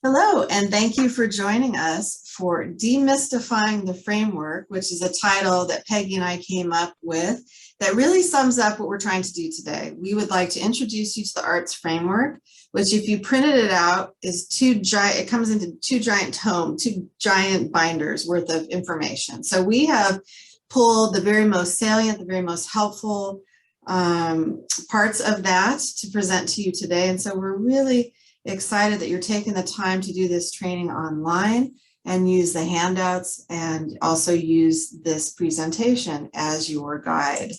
Hello, and thank you for joining us for Demystifying the Framework, which is a title that Peggy and I came up with that really sums up what we're trying to do today. We would like to introduce you to the arts framework, which if you printed it out is it comes into two giant binders worth of information. So we have pulled the very most salient, the very most helpful parts of that to present to you today. And so we're really excited that you're taking the time to do this training online and use the handouts and also use this presentation as your guide.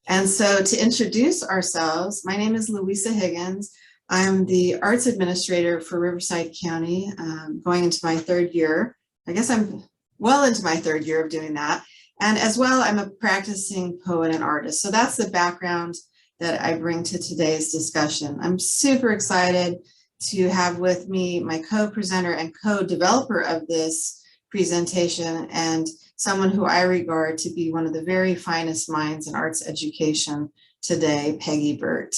And so to introduce ourselves, my name is Louisa Higgins. I'm the arts administrator for Riverside County, going into my third year. I guess I'm well into my third year of doing that. And as well, I'm a practicing poet and artist. So that's the background that I bring to today's discussion. I'm super excited to have with me my co-presenter and co-developer of this presentation and someone who I regard to be one of the very finest minds in arts education today, Peggy Burt.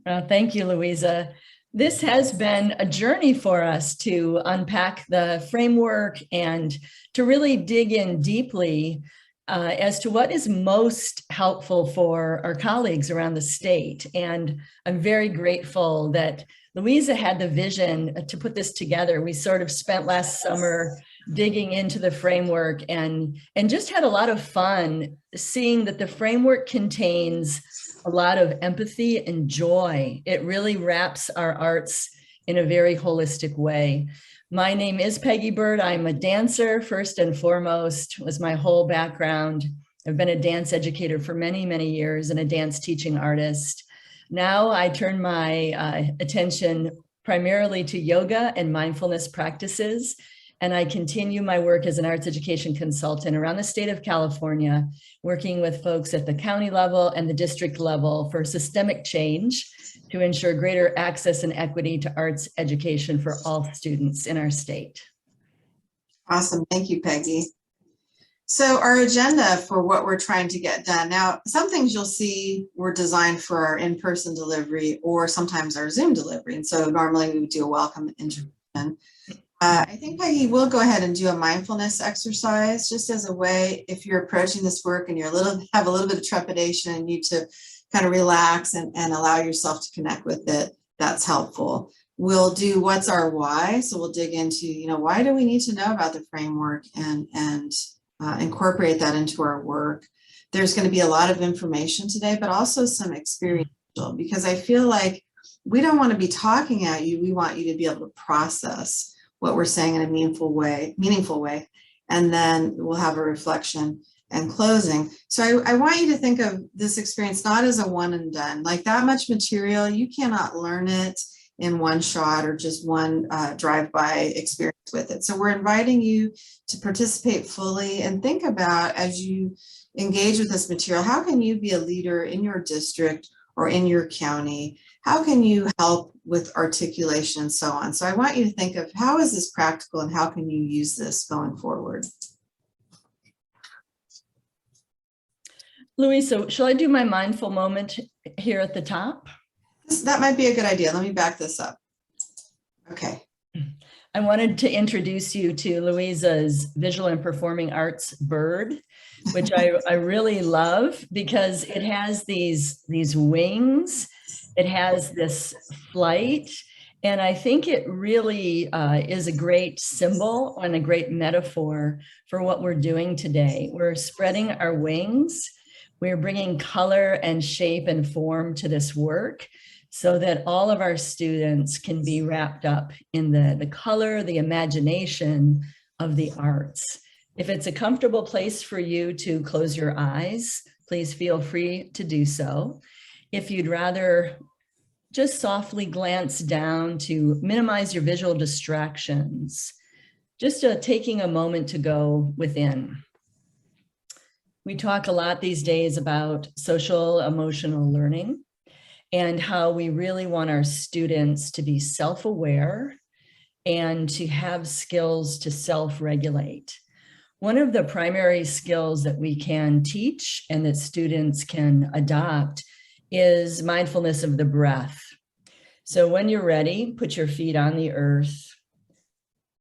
Well, thank you, Louisa. This has been a journey for us to unpack the framework and to really dig in deeply as to what is most helpful for our colleagues around the state. And I'm very grateful that Louisa had the vision to put this together. We sort of spent last summer digging into the framework and just had a lot of fun seeing that the framework contains a lot of empathy and joy. It really wraps our arts in a very holistic way. My name is Peggy Burt. I'm a dancer, first and foremost, was my whole background. I've been a dance educator for many, many years and a dance teaching artist. Now I turn my attention primarily to yoga and mindfulness practices, and I continue my work as an arts education consultant around the state of California, working with folks at the county level and the district level for systemic change to ensure greater access and equity to arts education for all students in our state. Awesome, thank you, Peggy. So our agenda for what we're trying to get done. Now, some things you'll see were designed for our in-person delivery or sometimes our Zoom delivery. And so normally we would do a welcome introduction. I think Peggy will go ahead and do a mindfulness exercise just as a way, if you're approaching this work and you're have a little bit of trepidation and need to kind of relax and allow yourself to connect with it, that's helpful. We'll do what's our why. So we'll dig into, why do we need to know about the framework and incorporate that into our work. There's going to be a lot of information today, but also some experiential, because I feel like we don't want to be talking at you. We want you to be able to process what we're saying in a meaningful way. And then we'll have a reflection and closing. So I want you to think of this experience not as a one and done, like that much material, you cannot learn it in one shot or just one drive-by experience with it. So we're inviting you to participate fully and think about, as you engage with this material, how can you be a leader in your district or in your county? How can you help with articulation and so on? So I want you to think of how is this practical and how can you use this going forward? Louisa, shall I do my mindful moment here at the top? That might be a good idea. Let me back this up. Okay. I wanted to introduce you to Louisa's visual and performing arts bird, which I really love because it has these wings. It has this flight. And I think it really is a great symbol and a great metaphor for what we're doing today. We're spreading our wings. We're bringing color and shape and form to this work, so that all of our students can be wrapped up in the color, the imagination of the arts. If it's a comfortable place for you to close your eyes, please feel free to do so. If you'd rather just softly glance down to minimize your visual distractions, just taking a moment to go within. We talk a lot these days about social emotional learning, and how we really want our students to be self-aware and to have skills to self-regulate. One of the primary skills that we can teach and that students can adopt is mindfulness of the breath. So when you're ready, put your feet on the earth,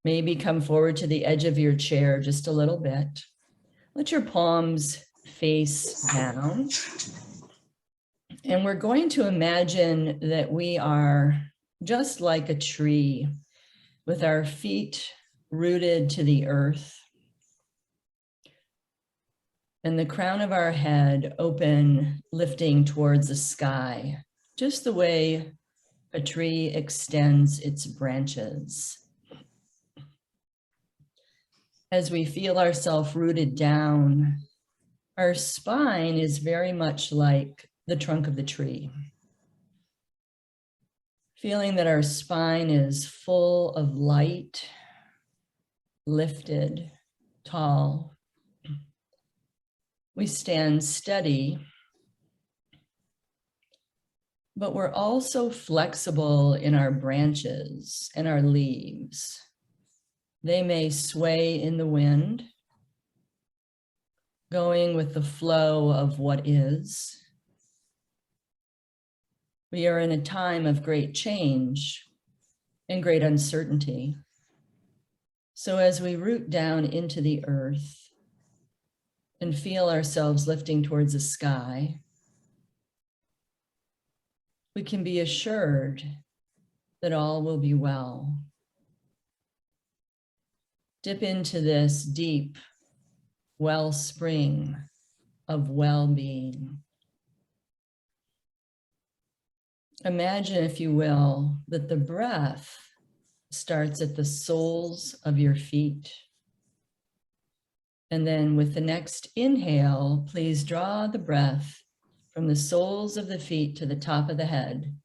Maybe come forward to the edge of your chair just a little bit. Let your palms face down. And we're going to imagine that we are just like a tree with our feet rooted to the earth and the crown of our head open, lifting towards the sky, just the way a tree extends its branches. As we feel ourselves rooted down, our spine is very much like the trunk of the tree. Feeling that our spine is full of light, lifted, tall. We stand steady, but we're also flexible in our branches and our leaves. They may sway in the wind, going with the flow of what is. We are in a time of great change and great uncertainty. So as we root down into the earth and feel ourselves lifting towards the sky, we can be assured that all will be well. Dip into this deep wellspring of well-being. Imagine, if you will, that the breath starts at the soles of your feet. And then with the next inhale, please draw the breath from the soles of the feet to the top of the head.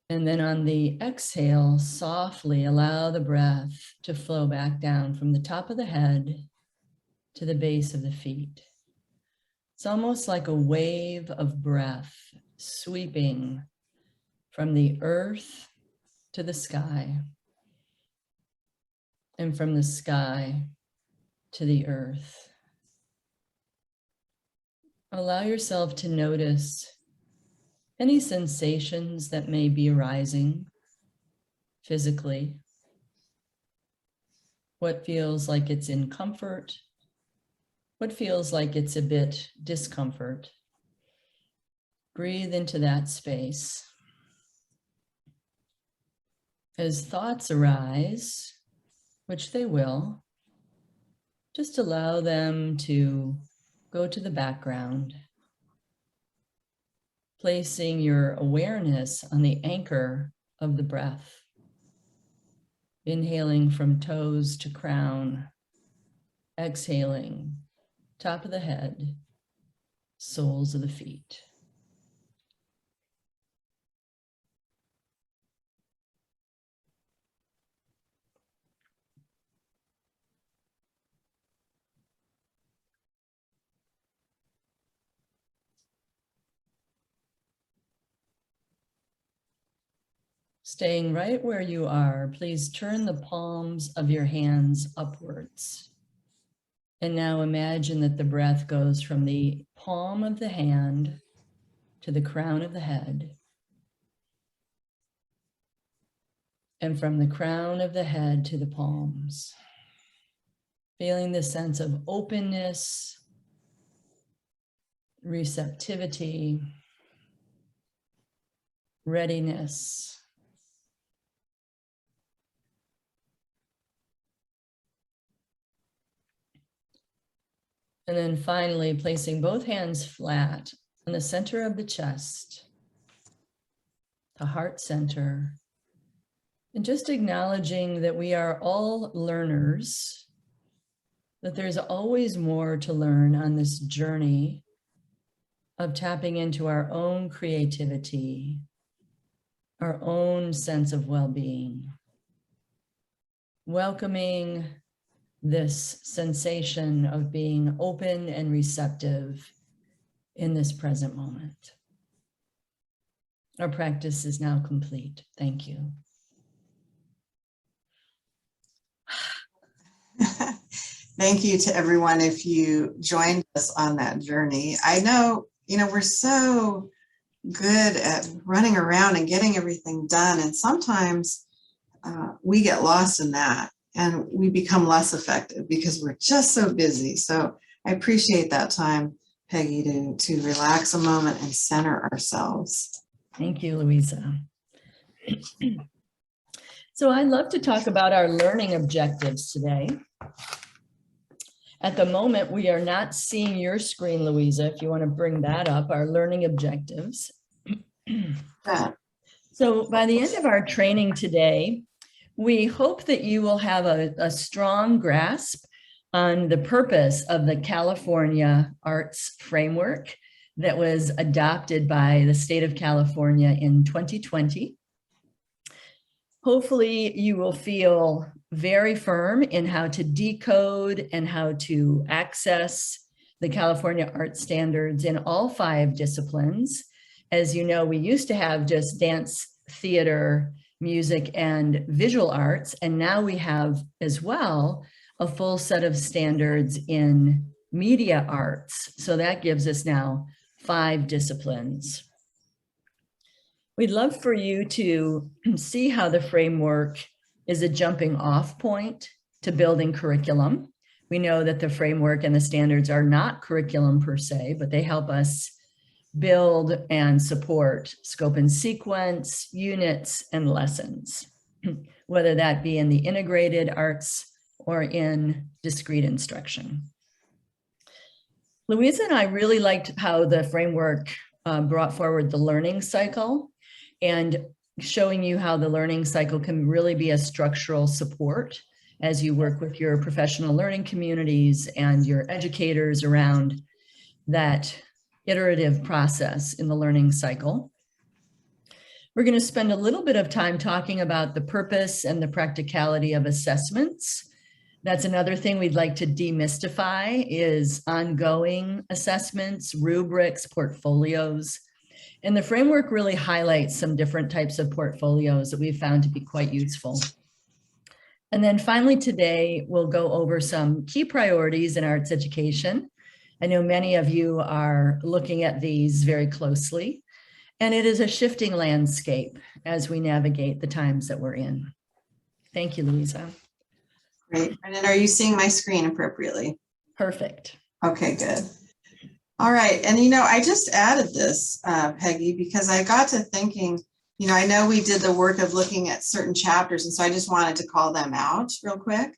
And then on the exhale, softly allow the breath to flow back down from the top of the head to the base of the feet. It's almost like a wave of breath sweeping from the earth to the sky, and from the sky to the earth. Allow yourself to notice any sensations that may be arising physically. What feels like it's in comfort? What feels like it's a bit discomfort? Breathe into that space. As thoughts arise, which they will, just allow them to go to the background, placing your awareness on the anchor of the breath, inhaling from toes to crown, exhaling, top of the head, soles of the feet. Staying right where you are, please turn the palms of your hands upwards. And now imagine that the breath goes from the palm of the hand to the crown of the head, and from the crown of the head to the palms. Feeling the sense of openness, receptivity, readiness. And then finally, placing both hands flat in the center of the chest, the heart center, and just acknowledging that we are all learners, that there's always more to learn on this journey of tapping into our own creativity, our own sense of well-being, welcoming this sensation of being open and receptive in this present moment. Our practice is now complete. Thank you. Thank you to everyone if you joined us on that journey. I know, we're so good at running around and getting everything done. And sometimes we get lost in that and we become less effective because we're just so busy. So I appreciate that time, Peggy, to relax a moment and center ourselves. Thank you, Louisa. So I'd love to talk about our learning objectives today. At the moment, we are not seeing your screen, Louisa, if you want to bring that up, our learning objectives. Yeah. So by the end of our training today, we hope that you will have a strong grasp on the purpose of the California Arts Framework that was adopted by the state of California in 2020. Hopefully you will feel very firm in how to decode and how to access the California art standards in all 5 disciplines. As you know, we used to have just dance, theater, music, and visual arts, and now we have as well a full set of standards in media arts. So that gives us now 5 disciplines. We'd love for you to see how the framework is a jumping off point to building curriculum. We know that the framework and the standards are not curriculum per se, but they help us build and support scope and sequence, units, and lessons, whether that be in the integrated arts or in discrete instruction. Louisa and I really liked how the framework brought forward the learning cycle and showing you how the learning cycle can really be a structural support as you work with your professional learning communities and your educators around that iterative process in the learning cycle. We're going to spend a little bit of time talking about the purpose and the practicality of assessments. That's another thing we'd like to demystify is ongoing assessments, rubrics, portfolios. And the framework really highlights some different types of portfolios that we've found to be quite useful. And then finally today, we'll go over some key priorities in arts education. I know many of you are looking at these very closely, and it is a shifting landscape as we navigate the times that we're in. Thank you, Louisa. Great. And then are you seeing my screen appropriately? Perfect. Okay, good. All right. And, I just added this, Peggy, because I got to thinking, I know we did the work of looking at certain chapters, and so I just wanted to call them out real quick.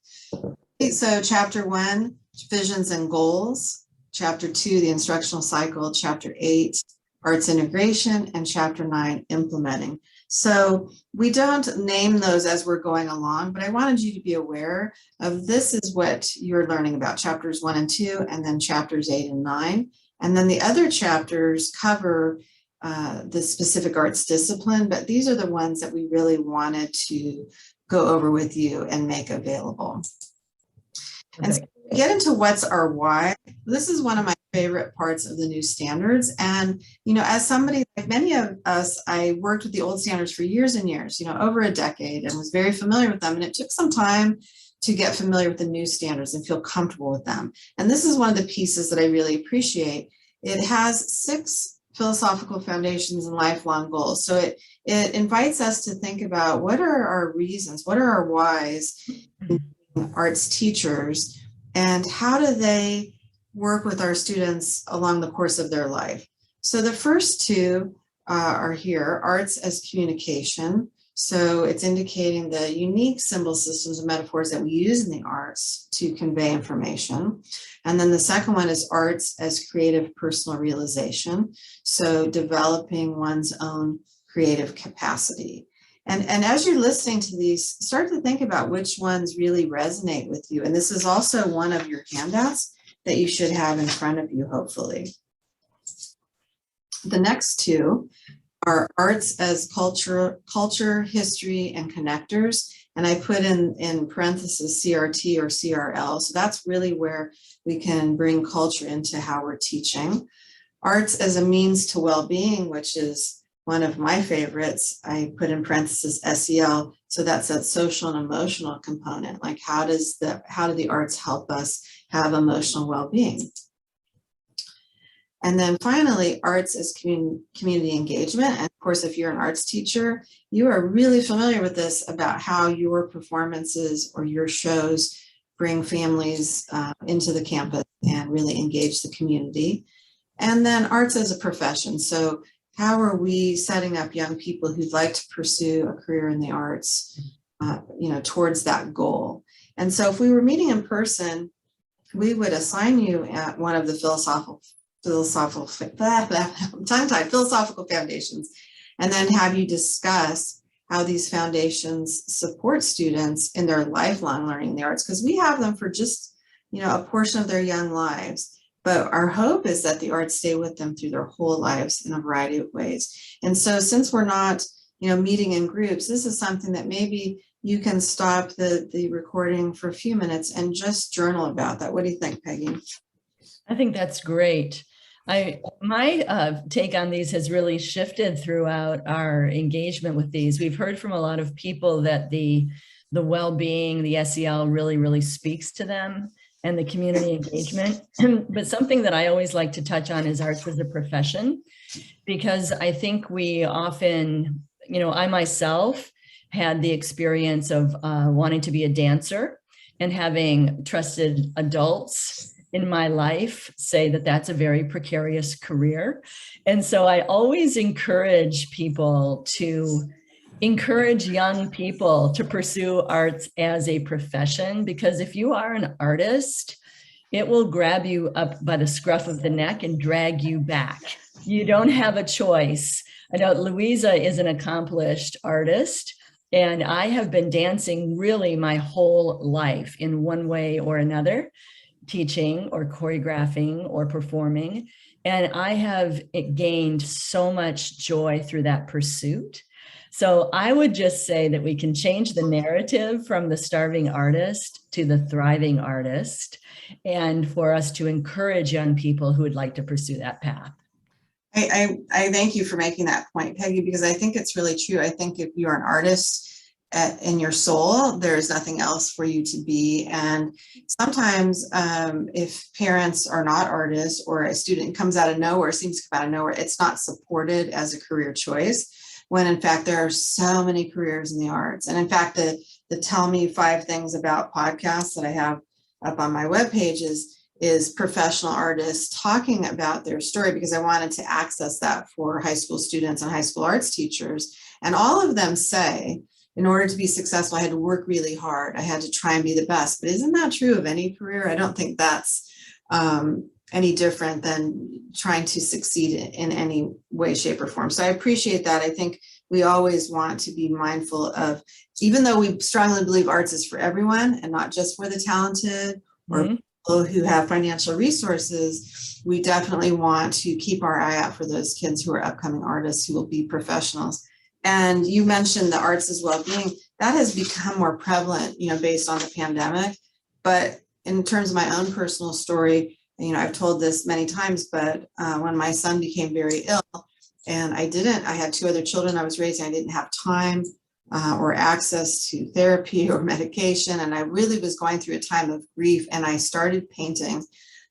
So chapter 1, visions and goals. Chapter 2, the instructional cycle. Chapter 8, arts integration. And chapter 9, implementing. So we don't name those as we're going along, but I wanted you to be aware of this is what you're learning about, chapters 1 and 2, and then chapters 8 and 9. And then the other chapters cover the specific arts discipline, but these are the ones that we really wanted to go over with you and make available. And so we get into what's our why. This is one of my favorite parts of the new standards. And, as somebody like many of us, I worked with the old standards for years and years, over a decade, and was very familiar with them. And it took some time to get familiar with the new standards and feel comfortable with them. And this is one of the pieces that I really appreciate. It has 6 philosophical foundations and lifelong goals. So it invites us to think about what are our reasons, what are our whys in arts teachers, and how do they work with our students along the course of their life. So the first 2 are here, arts as communication. So it's indicating the unique symbol systems and metaphors that we use in the arts to convey information. And then the second one is arts as creative personal realization. So developing one's own creative capacity. And as you're listening to these, start to think about which ones really resonate with you. And this is also one of your handouts that you should have in front of you, hopefully. The next 2 are arts as culture, history, and connectors. And I put in parentheses CRT or CRL. So that's really where we can bring culture into how we're teaching. Arts as a means to well-being, which is one of my favorites. I put in parentheses SEL. So that's that social and emotional component. Like how do the arts help us have emotional well-being? And then finally, arts as community engagement. And of course, if you're an arts teacher, you are really familiar with this about how your performances or your shows bring families into the campus and really engage the community. And then arts as a profession. So how are we setting up young people who'd like to pursue a career in the arts, towards that goal? And so if we were meeting in person, we would assign you at one of the philosophical foundations, and then have you discuss how these foundations support students in their lifelong learning in the arts, because we have them for just, a portion of their young lives. But our hope is that the arts stay with them through their whole lives in a variety of ways. And so since we're not, meeting in groups, this is something that maybe you can stop the recording for a few minutes and just journal about that. What do you think, Peggy? I think that's great. My take on these has really shifted throughout our engagement with these. We've heard from a lot of people that the well-being, the SEL really speaks to them, and the community engagement. But something that I always like to touch on is arts as a profession, because I think we often, I myself had the experience of wanting to be a dancer and having trusted adults in my life say that that's a very precarious career. And so I always encourage people to encourage young people to pursue arts as a profession, because if you are an artist, it will grab you up by the scruff of the neck and drag you back. You don't have a choice. I know Louisa is an accomplished artist, and I have been dancing really my whole life in one way or another, teaching or choreographing or performing. And I have gained so much joy through that pursuit. So I would just say that we can change the narrative from the starving artist to the thriving artist, and for us to encourage young people who would like to pursue that path. I thank you for making that point, Peggy, because I think it's really true. I think if you're an artist in your soul, there's nothing else for you to be. And sometimes if parents are not artists, or a student comes out of nowhere, seems to come out of nowhere, it's not supported as a career choice, when in fact there are so many careers in the arts. And in fact, the Tell Me 5 Things About podcast that I have up on my webpage is professional artists talking about their story, because I wanted to access that for high school students and high school arts teachers. And all of them say, in order to be successful, I had to work really hard. I had to try and be the best. But isn't that true of any career? I don't think that's any different than trying to succeed in any way, shape, or form. So I appreciate that. I think we always want to be mindful of, even though we strongly believe arts is for everyone and not just for the talented or people who have financial resources, we definitely want to keep our eye out for those kids who are upcoming artists who will be professionals. And you mentioned the arts as well-being. That has become more prevalent, based on the pandemic. But in terms of my own personal story, I've told this many times, but when my son became very ill, and I had 2 other children I was raising, I didn't have time or access to therapy or medication. And I really was going through a time of grief, and I started painting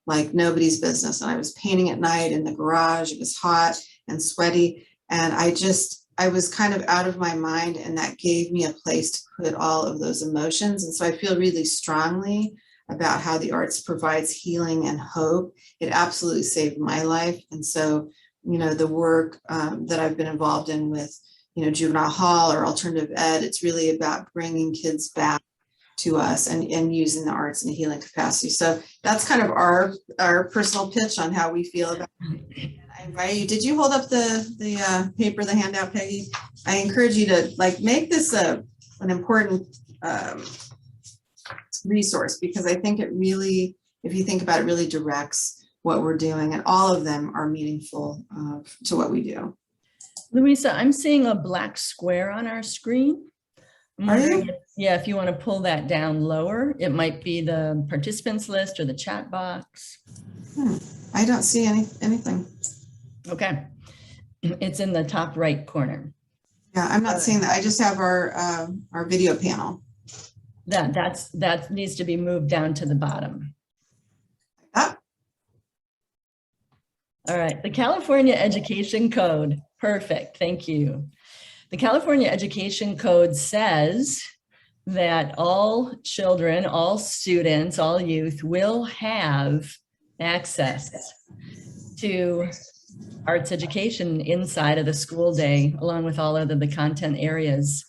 like nobody's business. And I was painting at night in the garage. It was hot and sweaty. And I was kind of out of my mind, and that gave me a place to put all of those emotions. And so I feel really strongly about how the arts provides healing and hope. It absolutely saved my life. And so, the work that I've been involved in with, juvenile hall or alternative ed, it's really about bringing kids back to us and using the arts in a healing capacity. So that's kind of our personal pitch on how we feel about it. I invite you. Did you hold up the paper, the handout, Peggy? I encourage you to make this an important resource, because I think it really, if you think about it, really directs what we're doing, and all of them are meaningful to what we do. Louisa, I'm seeing a black square on our screen. Are you? If you want to pull that down lower, it might be the participants list or the chat box. I don't see anything. Okay. It's in the top right corner. Yeah, I'm not seeing that. I just have our video panel. That needs to be moved down to the bottom. All right, the California Education Code. Perfect, thank you. The California Education Code says that all children, all students, all youth will have access to arts education inside of the school day, along with all other the content areas.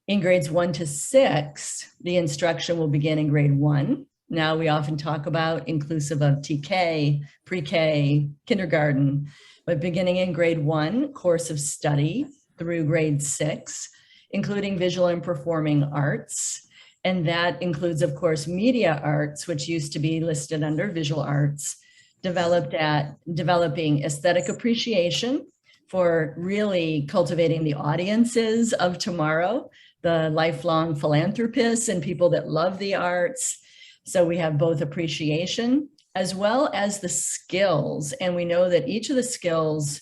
In grades 1 to 6, the instruction will begin in grade 1. Now we often talk about inclusive of TK, pre-K, kindergarten, but beginning in grade 1, course of study through grade 6, including visual and performing arts. And that includes, of course, media arts, which used to be listed under visual arts, developing aesthetic appreciation for really cultivating the audiences of tomorrow, the lifelong philanthropists and people that love the arts. So we have both appreciation as well as the skills. And we know that each of the skills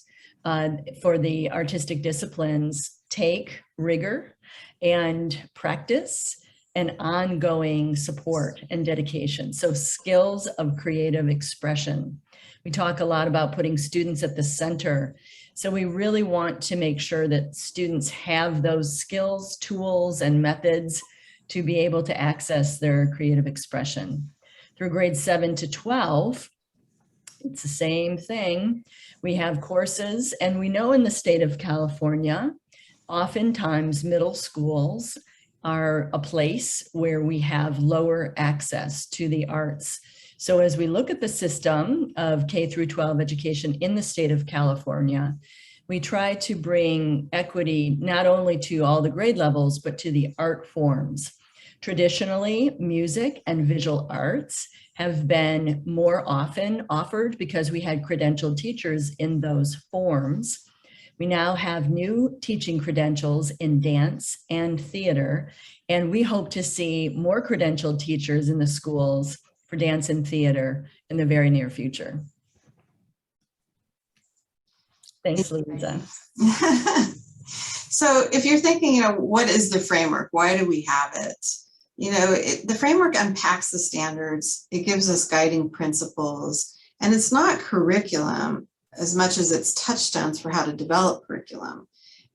for the artistic disciplines take rigor and practice and ongoing support and dedication. So skills of creative expression. We talk a lot about putting students at the center. So we really want to make sure that students have those skills, tools, and methods to be able to access their creative expression. Through grades 7 to 12, it's the same thing. We have courses, and we know in the state of California, oftentimes middle schools are a place where we have lower access to the arts. So as we look at the system of K through 12 education in the state of California, we try to bring equity not only to all the grade levels, but to the art forms. Traditionally, music and visual arts have been more often offered because we had credentialed teachers in those forms. We now have new teaching credentials in dance and theater, and we hope to see more credentialed teachers in the schools for dance and theater in the very near future. Thanks, Louisa. So if you're thinking, what is the framework? Why do we have it? The framework unpacks the standards. It gives us guiding principles, and it's not curriculum as much as it's touchstones for how to develop curriculum.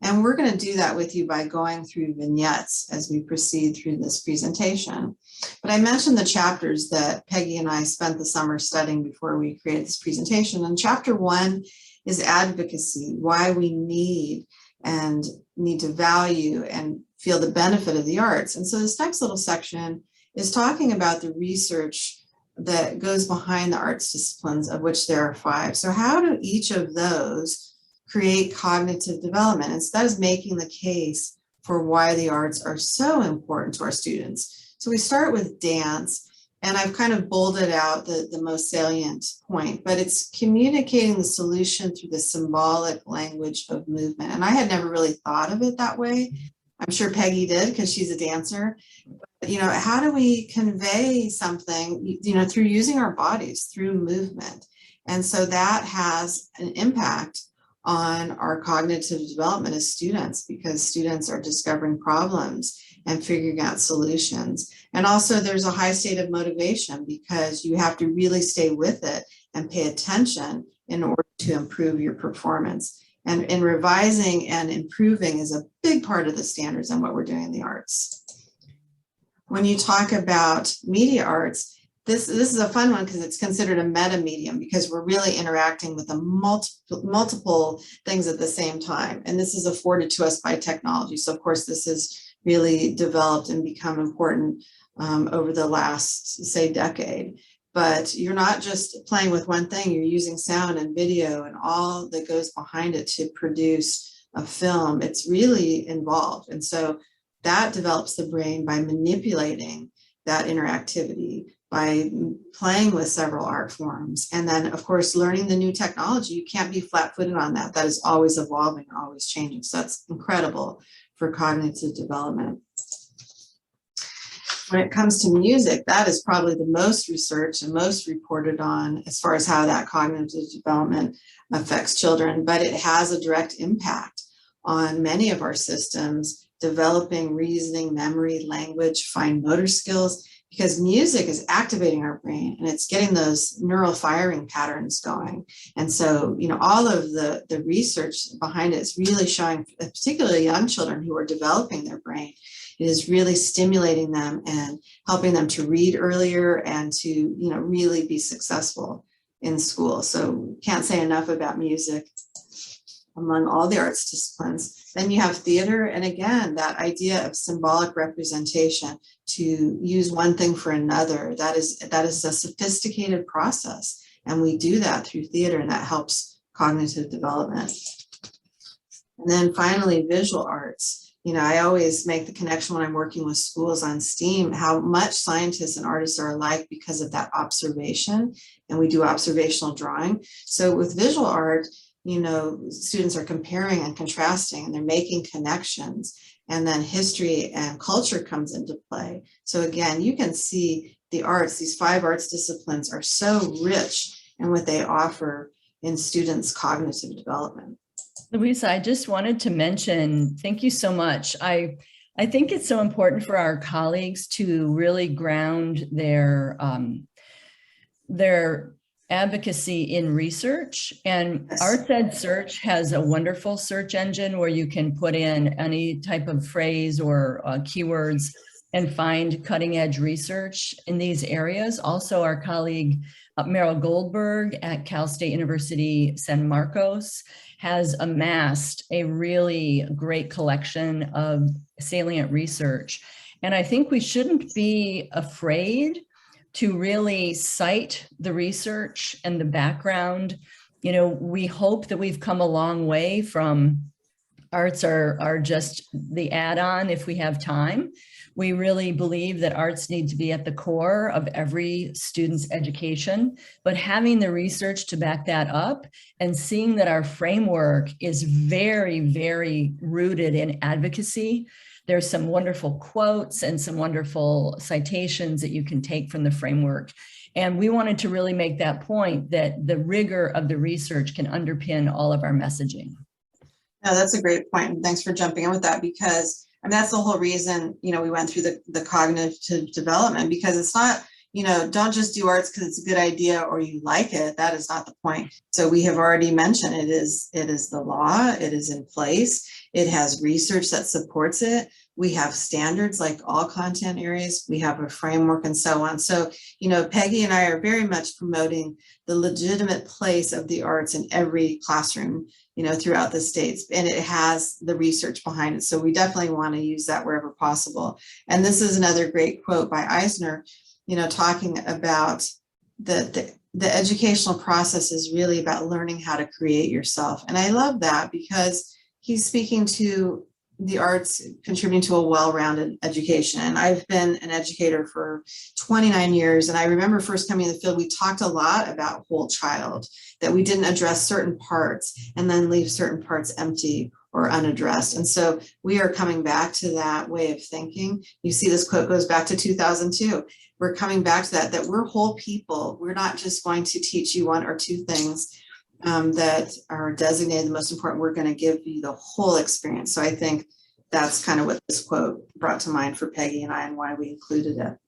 And we're going to do that with you by going through vignettes as we proceed through this presentation. But I mentioned the chapters that Peggy and I spent the summer studying before we created this presentation. And chapter 1 is advocacy, why we need to value and feel the benefit of the arts. And so this next little section is talking about the research that goes behind the arts disciplines, of which there are 5. So how do each of those create cognitive development? And so that is making the case for why the arts are so important to our students. So we start with dance, and I've kind of bolded out the most salient point, but it's communicating the solution through the symbolic language of movement. And I had never really thought of it that way. I'm sure Peggy did because she's a dancer. But, how do we convey something, through using our bodies, through movement? And so that has an impact on our cognitive development as students, because students are discovering problems and figuring out solutions. And also there's a high state of motivation because you have to really stay with it and pay attention in order to improve your performance. And revising and improving is a big part of the standards and what we're doing in the arts. When you talk about media arts, this is a fun one because it's considered a meta medium because we're really interacting with multiple things at the same time. And this is afforded to us by technology. So of course, this has really developed and become important over the last, say, decade. But you're not just playing with one thing, you're using sound and video and all that goes behind it to produce a film. It's really involved. And so that develops the brain by manipulating that interactivity, by playing with several art forms. And then, of course, learning the new technology. You can't be flat-footed on that. That is always evolving, always changing. So that's incredible for cognitive development. When it comes to music, that is probably the most researched and most reported on as far as how that cognitive development affects children, but it has a direct impact on many of our systems, developing reasoning, memory, language, fine motor skills. because music is activating our brain and it's getting those neural firing patterns going. And so, all of the research behind it is really showing, particularly young children who are developing their brain, it is really stimulating them and helping them to read earlier and to, really be successful in school. So can't say enough about music among all the arts disciplines. Then you have theater. And again, that idea of symbolic representation, to use one thing for another, that is a sophisticated process. And we do that through theater, and that helps cognitive development. And then finally, visual arts. I always make the connection when I'm working with schools on STEAM, how much scientists and artists are alike because of that observation. And we do observational drawing. So with visual art, students are comparing and contrasting, and they're making connections. And then history and culture comes into play. So again, you can see the arts, these 5 arts disciplines are so rich in what they offer in students' cognitive development. Louisa, I just wanted to mention, thank you so much. I think it's so important for our colleagues to really ground their advocacy in research. And Yes. Arts Ed Search has a wonderful search engine where you can put in any type of phrase or keywords and find cutting edge research in these areas. Also, our colleague Meryl Goldberg at Cal State University San Marcos has amassed a really great collection of salient research. And I think we shouldn't be afraid to really cite the research and the background. We hope that we've come a long way from arts are just the add-on if we have time. We really believe that arts need to be at the core of every student's education, but having the research to back that up and seeing that our framework is very, very rooted in advocacy. There's some wonderful quotes and some wonderful citations that you can take from the framework. And we wanted to really make that point that the rigor of the research can underpin all of our messaging. No, that's a great point. And thanks for jumping in with that, because that's the whole reason, we went through the cognitive development, because it's not, don't just do arts because it's a good idea or you like it. That is not the point. So we have already mentioned it is the law, it is in place. It has research that supports it. We have standards like all content areas. We have a framework and so on. So, Peggy and I are very much promoting the legitimate place of the arts in every classroom, throughout the states, and it has the research behind it. So we definitely want to use that wherever possible. And this is another great quote by Eisner, talking about the educational process is really about learning how to create yourself. And I love that, because he's speaking to the arts contributing to a well-rounded education. And I've been an educator for 29 years. And I remember first coming in the field, we talked a lot about whole child, that we didn't address certain parts and then leave certain parts empty or unaddressed. And so we are coming back to that way of thinking. You see, this quote goes back to 2002. We're coming back to that we're whole people. We're not just going to teach you 1 or 2 things that are designated the most important. We're going to give you the whole experience. So I think that's kind of what this quote brought to mind for Peggy and I, and why we included it.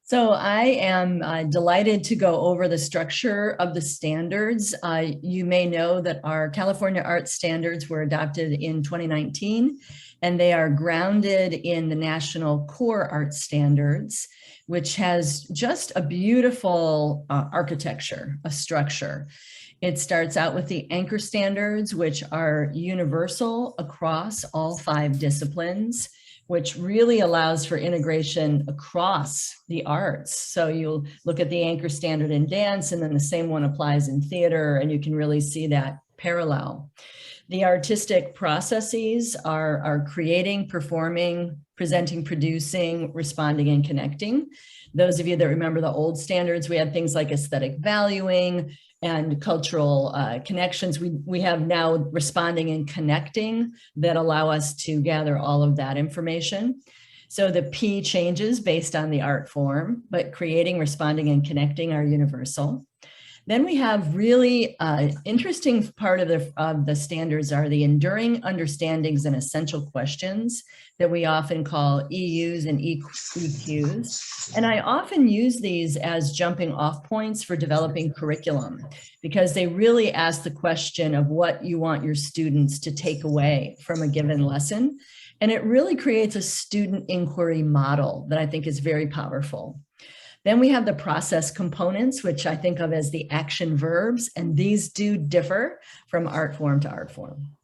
So I am delighted to go over the structure of the standards. You may know that our California Arts Standards were adopted in 2019, and they are grounded in the National Core Arts Standards, which has just a beautiful architecture, a structure. It starts out with the anchor standards, which are universal across all 5 disciplines, which really allows for integration across the arts. So you'll look at the anchor standard in dance, and then the same one applies in theater, and you can really see that parallel. The artistic processes are creating, performing, presenting, producing, responding, and connecting. Those of you that remember the old standards, we had things like aesthetic valuing and cultural connections. We have now responding and connecting that allow us to gather all of that information. So the P changes based on the art form, but creating, responding, and connecting are universal. Then we have really interesting part of the standards are the enduring understandings and essential questions that we often call EUs and EQs. And I often use these as jumping off points for developing curriculum because they really ask the question of what you want your students to take away from a given lesson. And it really creates a student inquiry model that I think is very powerful. Then we have the process components, which I think of as the action verbs, and these do differ from art form to art form.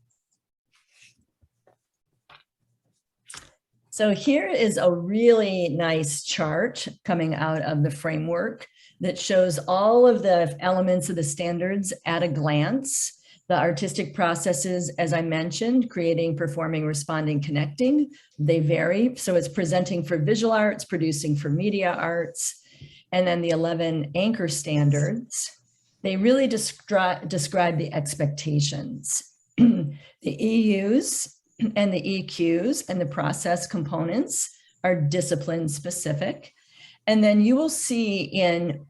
So here is a really nice chart coming out of the framework that shows all of the elements of the standards at a glance. The artistic processes, as I mentioned, creating, performing, responding, connecting, they vary. So it's presenting for visual arts, producing for media arts. And then the 11 anchor standards, they really describe the expectations. The EUs and the EQs and the process components are discipline specific. And then you will see in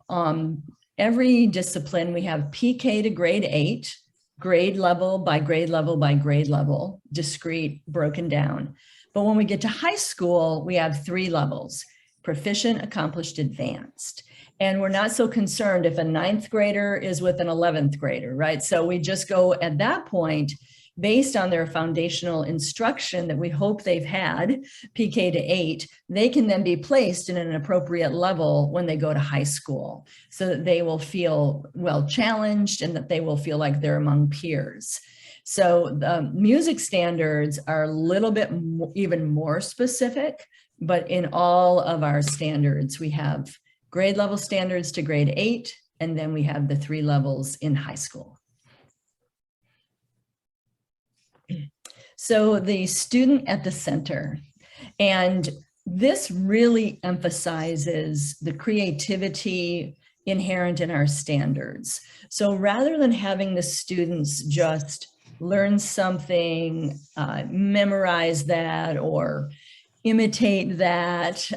every discipline, we have PK to grade 8, grade level by grade level by grade level, discrete, broken down. But when we get to high school, we have 3 levels: proficient, accomplished, advanced. And we're not so concerned if a 9th grader is with an 11th grader, right? So we just go at that point based on their foundational instruction that we hope they've had, PK to 8, they can then be placed in an appropriate level when they go to high school so that they will feel well challenged and that they will feel like they're among peers. So the music standards are a little bit even more specific, but in all of our standards, we have grade level standards to grade 8, and then we have the 3 levels in high school. So the student at the center, and this really emphasizes the creativity inherent in our standards. So rather than having the students just learn something, memorize that, or imitate that,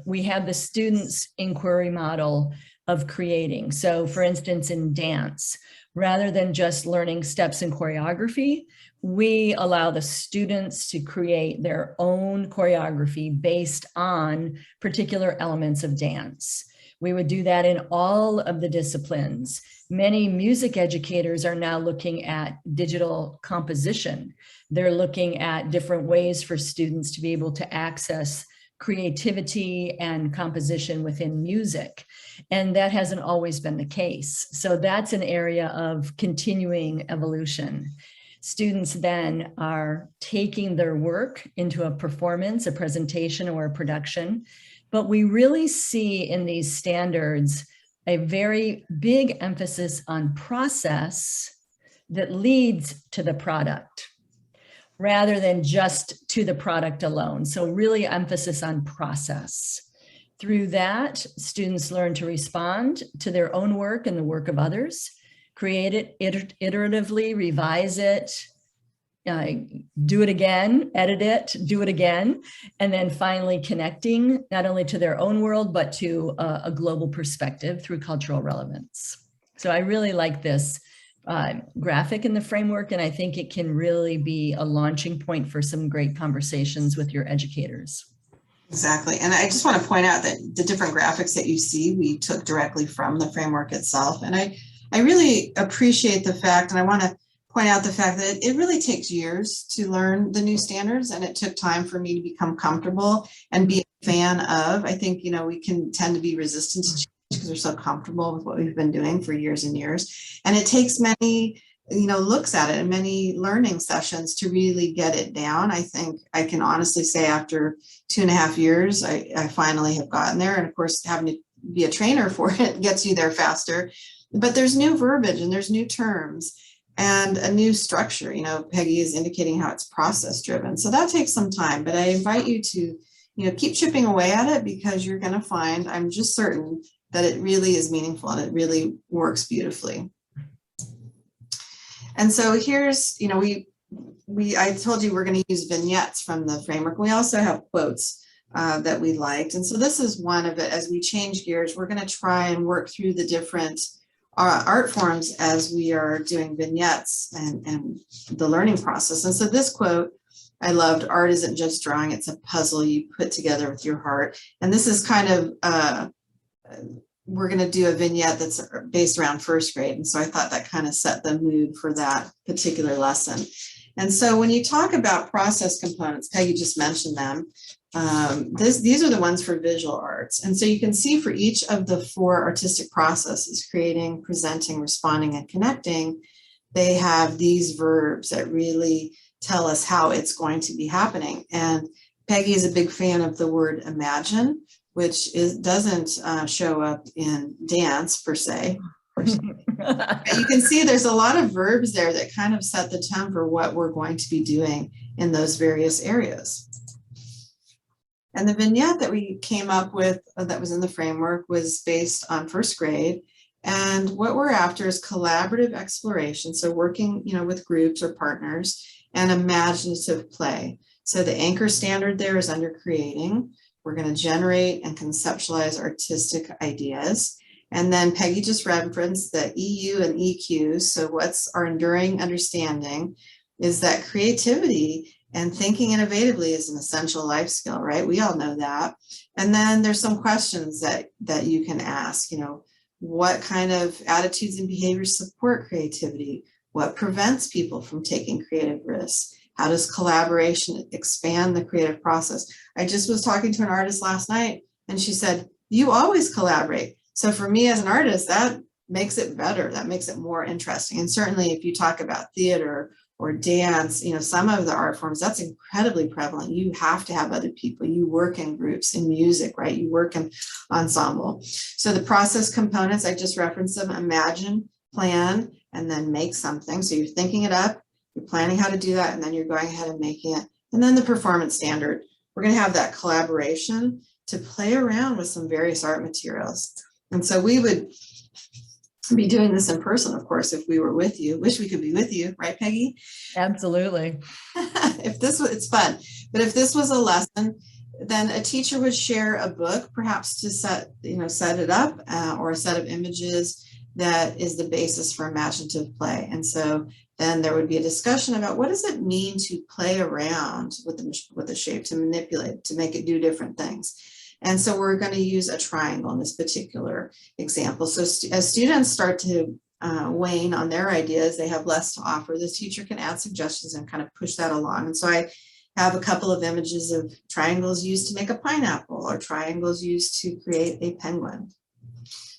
we have the students' inquiry model of creating. So for instance, in dance, rather than just learning steps and choreography, we allow the students to create their own choreography based on particular elements of dance. We would do that in all of the disciplines. Many music educators are now looking at digital composition. They're looking at different ways for students to be able to access creativity and composition within music. And that hasn't always been the case. So that's an area of continuing evolution. Students then are taking their work into a performance, a presentation, or a production. But we really see in these standards a very big emphasis on process that leads to the product rather than just to the product alone. So really emphasis on process. Through that, students learn to respond to their own work and the work of others, create it iteratively, revise it, do it again, edit it, do it again, and then finally connecting not only to their own world, but to a global perspective through cultural relevance. So I really like this graphic in the framework, and I think it can really be a launching point for some great conversations with your educators. Exactly. And I just want to point out that the different graphics that you see, we took directly from the framework itself. And I really appreciate the fact, and I want to point out the fact that it really takes years to learn the new standards, and it took time for me to become comfortable and be a fan of. I think, we can tend to be resistant to change because we're so comfortable with what we've been doing for years and years. And it takes many, looks at it and many learning sessions to really get it down. I think I can honestly say after 2.5 years, I finally have gotten there. And of course, having to be a trainer for it gets you there faster. But there's new verbiage and there's new terms and a new structure. Peggy is indicating how it's process driven. So that takes some time, but I invite you to, keep chipping away at it, because you're going to find, I'm just certain that it really is meaningful and it really works beautifully. And so here's, I told you we're going to use vignettes from the framework. We also have quotes that we liked. And so this is one of it. As we change gears, we're going to try and work through the different our art forms as we are doing vignettes and the learning process. And so this quote I loved: art isn't just drawing, it's a puzzle you put together with your heart. And this is kind of, we're going to do a vignette that's based around first grade. And so I thought that kind of set the mood for that particular lesson. And so when you talk about process components, Peggy just mentioned them. These are the ones for visual arts. And so you can see for each of the 4 artistic processes, creating, presenting, responding, and connecting, they have these verbs that really tell us how it's going to be happening. And Peggy is a big fan of the word imagine, which doesn't show up in dance per se. But you can see there's a lot of verbs there that kind of set the tone for what we're going to be doing in those various areas. And the vignette that we came up with that was in the framework was based on first grade. And what we're after is collaborative exploration. So working, with groups or partners, and imaginative play. So the anchor standard there is under creating. We're going to generate and conceptualize artistic ideas. And then Peggy just referenced the EU and EQ. So what's our enduring understanding is that creativity and thinking innovatively is an essential life skill, right? We all know that. And then there's some questions that you can ask, what kind of attitudes and behaviors support creativity? What prevents people from taking creative risks? How does collaboration expand the creative process? I just was talking to an artist last night and she said, you always collaborate. So for me as an artist, that makes it better. That makes it more interesting. And certainly if you talk about theater or dance, some of the art forms, that's incredibly prevalent. You have to have other people. You work in groups. In music, right? You work in ensemble. So the process components, I just referenced them: imagine, plan, and then make something. So you're thinking it up, you're planning how to do that, and then you're going ahead and making it. And then the performance standard. We're going to have that collaboration to play around with some various art materials. And so we would be doing this in person, of course, if we were with you. Wish we could be with you, right, Peggy? Absolutely. It's fun. But if this was a lesson, then a teacher would share a book, perhaps to set it up, or a set of images that is the basis for imaginative play. And so then there would be a discussion about what does it mean to play around with the shape, to manipulate, to make it do different things. And so we're going to use a triangle in this particular example. So as students start to wane on their ideas, they have less to offer. The teacher can add suggestions and kind of push that along. And so I have a couple of images of triangles used to make a pineapple, or triangles used to create a penguin.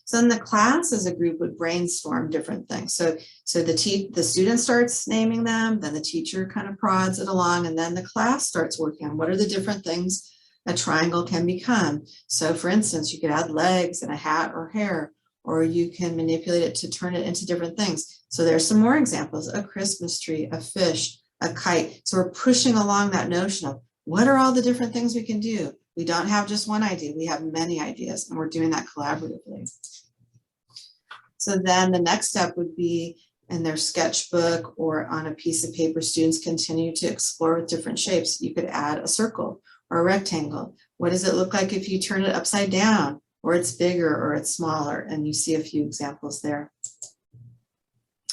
So then the class as a group would brainstorm different things. So the student starts naming them, then the teacher kind of prods it along, and then the class starts working on what are the different things a triangle can become. So for instance, you could add legs and a hat or hair, or you can manipulate it to turn it into different things. So there's some more examples: a Christmas tree, a fish, a kite. So we're pushing along that notion of what are all the different things we can do. We don't have just one idea, we have many ideas, and we're doing that collaboratively. So then the next step would be in their sketchbook or on a piece of paper, students continue to explore with different shapes. You could add a circle or a rectangle. What does it look like if you turn it upside down, or it's bigger or it's smaller? And you see a few examples there.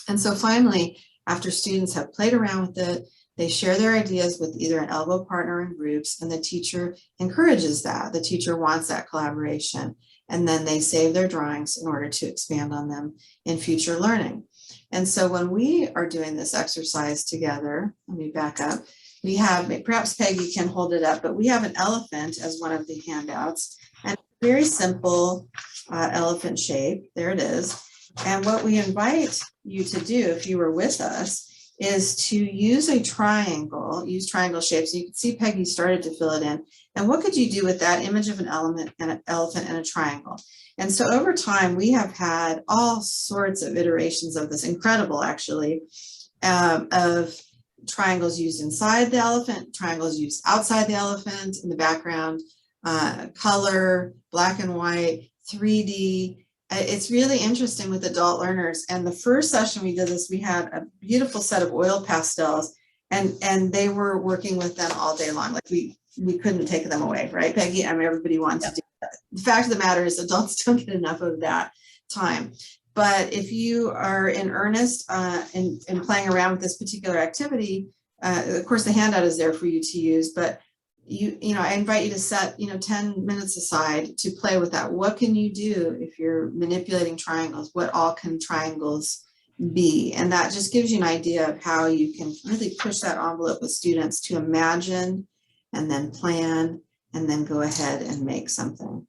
And so finally, after students have played around with it, they share their ideas with either an elbow partner in groups, and the teacher encourages that. The teacher wants that collaboration. And then they save their drawings in order to expand on them in future learning. And so when we are doing this exercise together, let me back up. We have, perhaps Peggy can hold it up, but we have an elephant as one of the handouts, and very simple elephant shape. There it is. And what we invite you to do, if you were with us, is to use a triangle, use triangle shapes. You can see Peggy started to fill it in. And what could you do with that image of an elephant and a triangle? And so over time, we have had all sorts of iterations of this, incredible actually, of triangles used inside the elephant, triangles used outside the elephant, in the background, color, black and white, 3D. It's really interesting with adult learners. And the first session we did this, we had a beautiful set of oil pastels, and they were working with them all day long. Like we couldn't take them away, right, Peggy? I mean, everybody wanted to do that. The fact of the matter is adults don't get enough of that time. But if you are in earnest in playing around with this particular activity, of course, the handout is there for you to use, but I invite you to set, 10 minutes aside to play with that. What can you do if you're manipulating triangles? What all can triangles be? And that just gives you an idea of how you can really push that envelope with students to imagine and then plan and then go ahead and make something.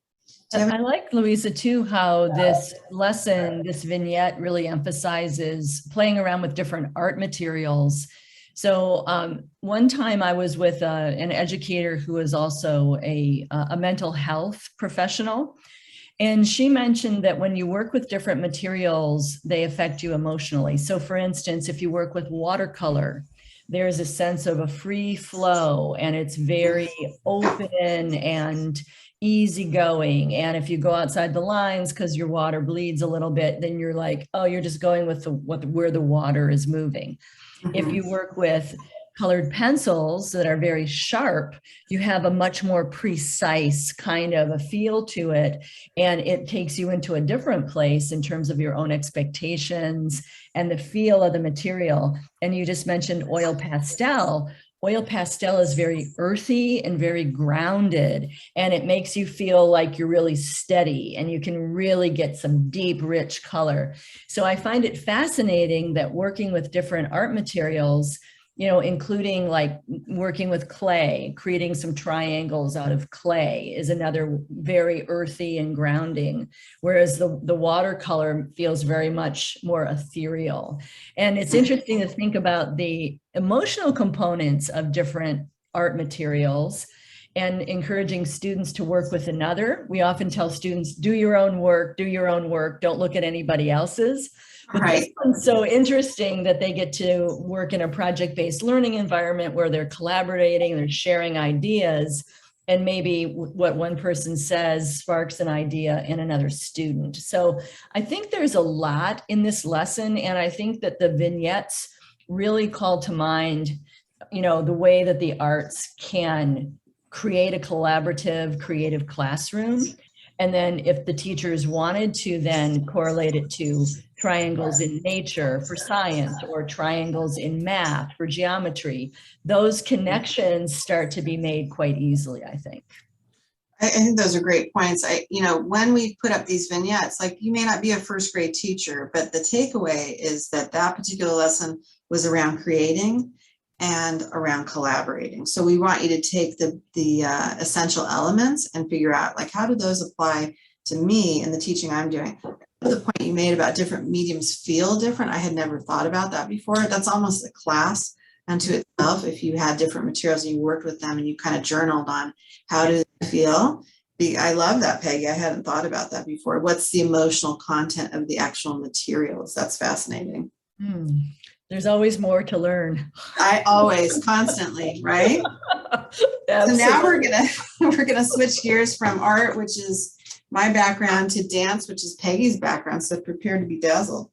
I like, Louisa, too, how this lesson, this vignette really emphasizes playing around with different art materials. So one time I was with an educator who is also a mental health professional. And she mentioned that when you work with different materials, they affect you emotionally. So for instance, if you work with watercolor, there's a sense of a free flow and it's very open and easygoing. And if you go outside the lines because your water bleeds a little bit, then you're like, oh, you're just going with where the water is moving. If you work with colored pencils that are very sharp, you have a much more precise kind of a feel to it. And it takes you into a different place in terms of your own expectations and the feel of the material. And you just mentioned oil pastel. Oil pastel is very earthy and very grounded, and it makes you feel like you're really steady and you can really get some deep, rich color. So I find it fascinating that working with different art materials, including like working with clay, creating some triangles out of clay is another very earthy and grounding, whereas the watercolor feels very much more ethereal. And it's interesting to think about the emotional components of different art materials and encouraging students to work with another. We often tell students, do your own work, don't look at anybody else's. But this one's so interesting that they get to work in a project-based learning environment where they're collaborating, they're sharing ideas, and maybe what one person says sparks an idea in another student. So I think there's a lot in this lesson, and I think that the vignettes really call to mind, the way that the arts can create a collaborative, creative classroom. And then if the teachers wanted to then correlate it to triangles in nature for science or triangles in math for geometry, those connections start to be made quite easily, I think. I think those are great points. When we put up these vignettes, like you may not be a first grade teacher, but the takeaway is that particular lesson was around creating and around collaborating. So we want you to take the essential elements and figure out, like, how do those apply to me in the teaching I'm doing? The point you made about different mediums feel different, I had never thought about that before. That's almost a class unto itself. If you had different materials and you worked with them and you kind of journaled on how do they feel. I love that, Peggy. I hadn't thought about that before. What's the emotional content of the actual materials? That's fascinating. There's always more to learn. Constantly, right? So now we're gonna switch gears from art, which is my background, to dance, which is Peggy's background. So prepare to be dazzled.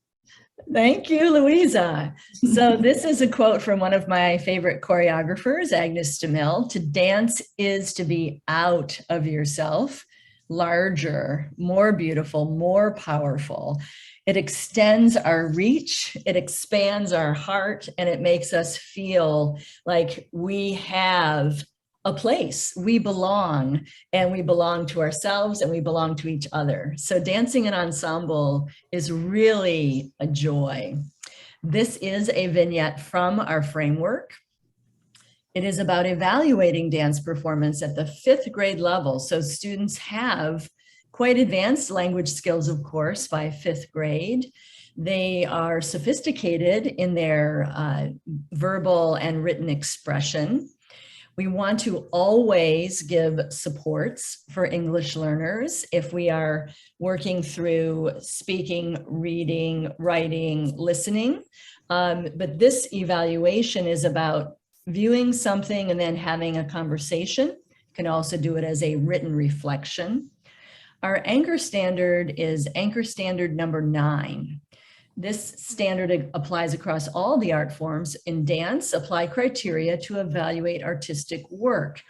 Thank you, Louisa. So this is a quote from one of my favorite choreographers, Agnes de Mille. To dance is to be out of yourself, larger, more beautiful, more powerful. It extends our reach, it expands our heart, and it makes us feel like we have a place, we belong, and we belong to ourselves and we belong to each other. So dancing in ensemble is really a joy. This is a vignette from our framework. It is about evaluating dance performance at the 5th grade level. So students have quite advanced language skills, of course, by 5th grade. They are sophisticated in their verbal and written expression. We want to always give supports for English learners if we are working through speaking, reading, writing, listening. But this evaluation is about viewing something and then having a conversation. You can also do it as a written reflection. Our anchor standard is anchor standard number 9. This standard applies across all the art forms. In dance, apply criteria to evaluate artistic work.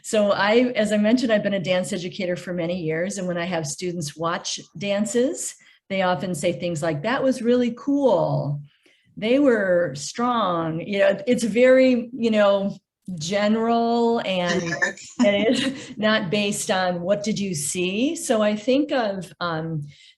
So as I mentioned, I've been a dance educator for many years. And when I have students watch dances, they often say things like, that was really cool. They were strong. It's very, general, and Generic. it is not based on what did you see. So I think of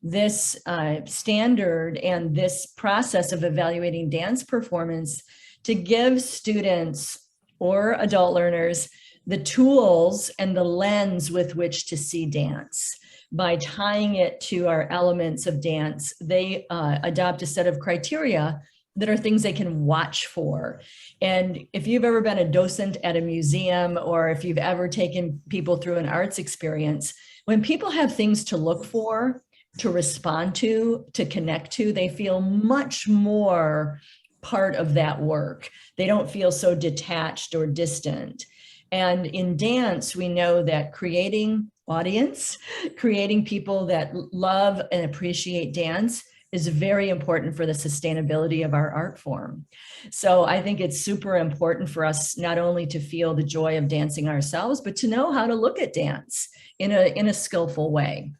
this standard and this process of evaluating dance performance to give students or adult learners the tools and the lens with which to see dance. By tying it to our elements of dance, they adopt a set of criteria that are things they can watch for. And if you've ever been a docent at a museum, or if you've ever taken people through an arts experience, when people have things to look for, to respond to connect to, they feel much more part of that work. They don't feel so detached or distant. And in dance, we know that creating audience, creating people that love and appreciate dance is very important for the sustainability of our art form. So I think it's super important for us not only to feel the joy of dancing ourselves, but to know how to look at dance in a skillful way.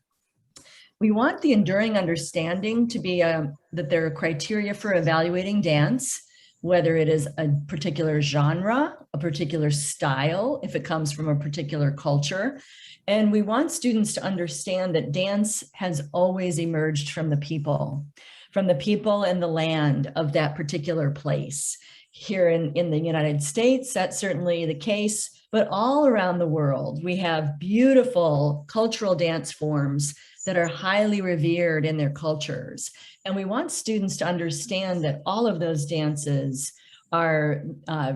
We want the enduring understanding to be that there are criteria for evaluating dance, whether it is a particular genre, a particular style, if it comes from a particular culture. And we want students to understand that dance has always emerged from the people and the land of that particular place. Here in the United States, that's certainly the case, but all around the world, we have beautiful cultural dance forms that are highly revered in their cultures. And we want students to understand that all of those dances are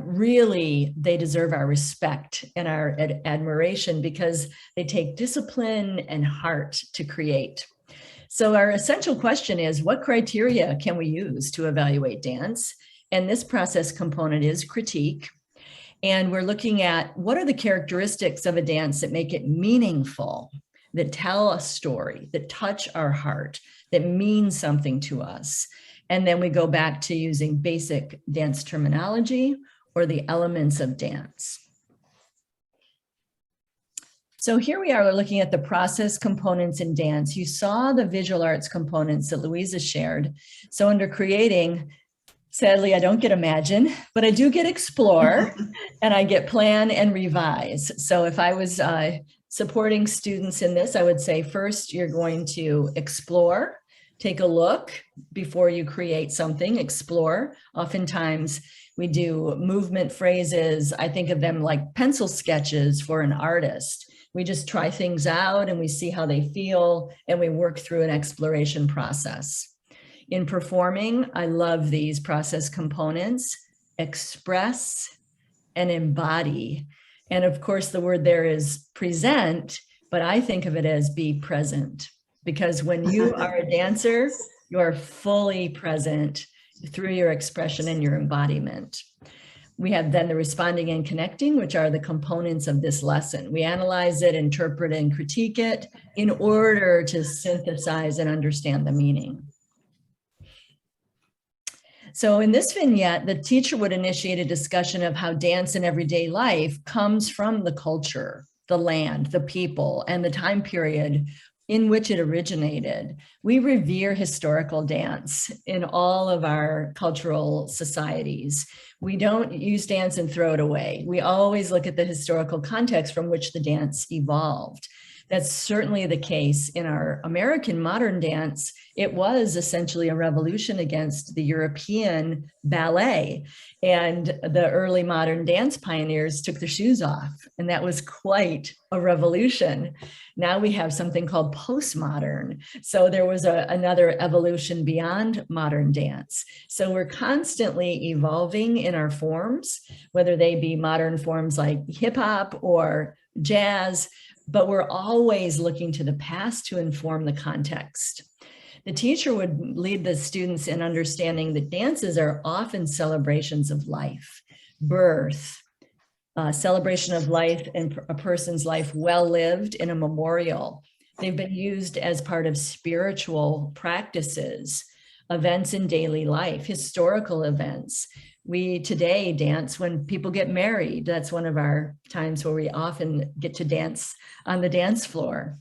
really, they deserve our respect and our admiration, because they take discipline and heart to create. So our essential question is, what criteria can we use to evaluate dance? And this process component is critique. And we're looking at what are the characteristics of a dance that make it meaningful, that tell a story, that touch our heart, that mean something to us. And then we go back to using basic dance terminology or the elements of dance. So here we are, we're looking at the process components in dance. You saw the visual arts components that Louisa shared. So under creating, sadly, I don't get imagine, but I do get explore, and I get plan and revise. So if I was supporting students in this, I would say first, you're going to explore. Take a look before you create something, explore. Oftentimes we do movement phrases. I think of them like pencil sketches for an artist. We just try things out and we see how they feel, and we work through an exploration process. In performing, I love these process components: express and embody. And of course, the word there is present, but I think of it as be present. Because when you are a dancer, you are fully present through your expression and your embodiment. We have then the responding and connecting, which are the components of this lesson. We analyze it, interpret and critique it in order to synthesize and understand the meaning. So in this vignette, the teacher would initiate a discussion of how dance in everyday life comes from the culture, the land, the people, and the time period in which it originated. We revere historical dance in all of our cultural societies. We don't use dance and throw it away. We always look at the historical context from which the dance evolved. That's certainly the case in our American modern dance. It was essentially a revolution against the European ballet, and the early modern dance pioneers took their shoes off, and that was quite a revolution. Now we have something called postmodern. So there was another evolution beyond modern dance. So we're constantly evolving in our forms, whether they be modern forms like hip hop or jazz, but we're always looking to the past to inform the context. The teacher would lead the students in understanding that dances are often celebrations of life, birth, celebration of life and a person's life well lived in a memorial. They've been used as part of spiritual practices, events in daily life, historical events. We today dance when people get married. That's one of our times where we often get to dance on the dance floor.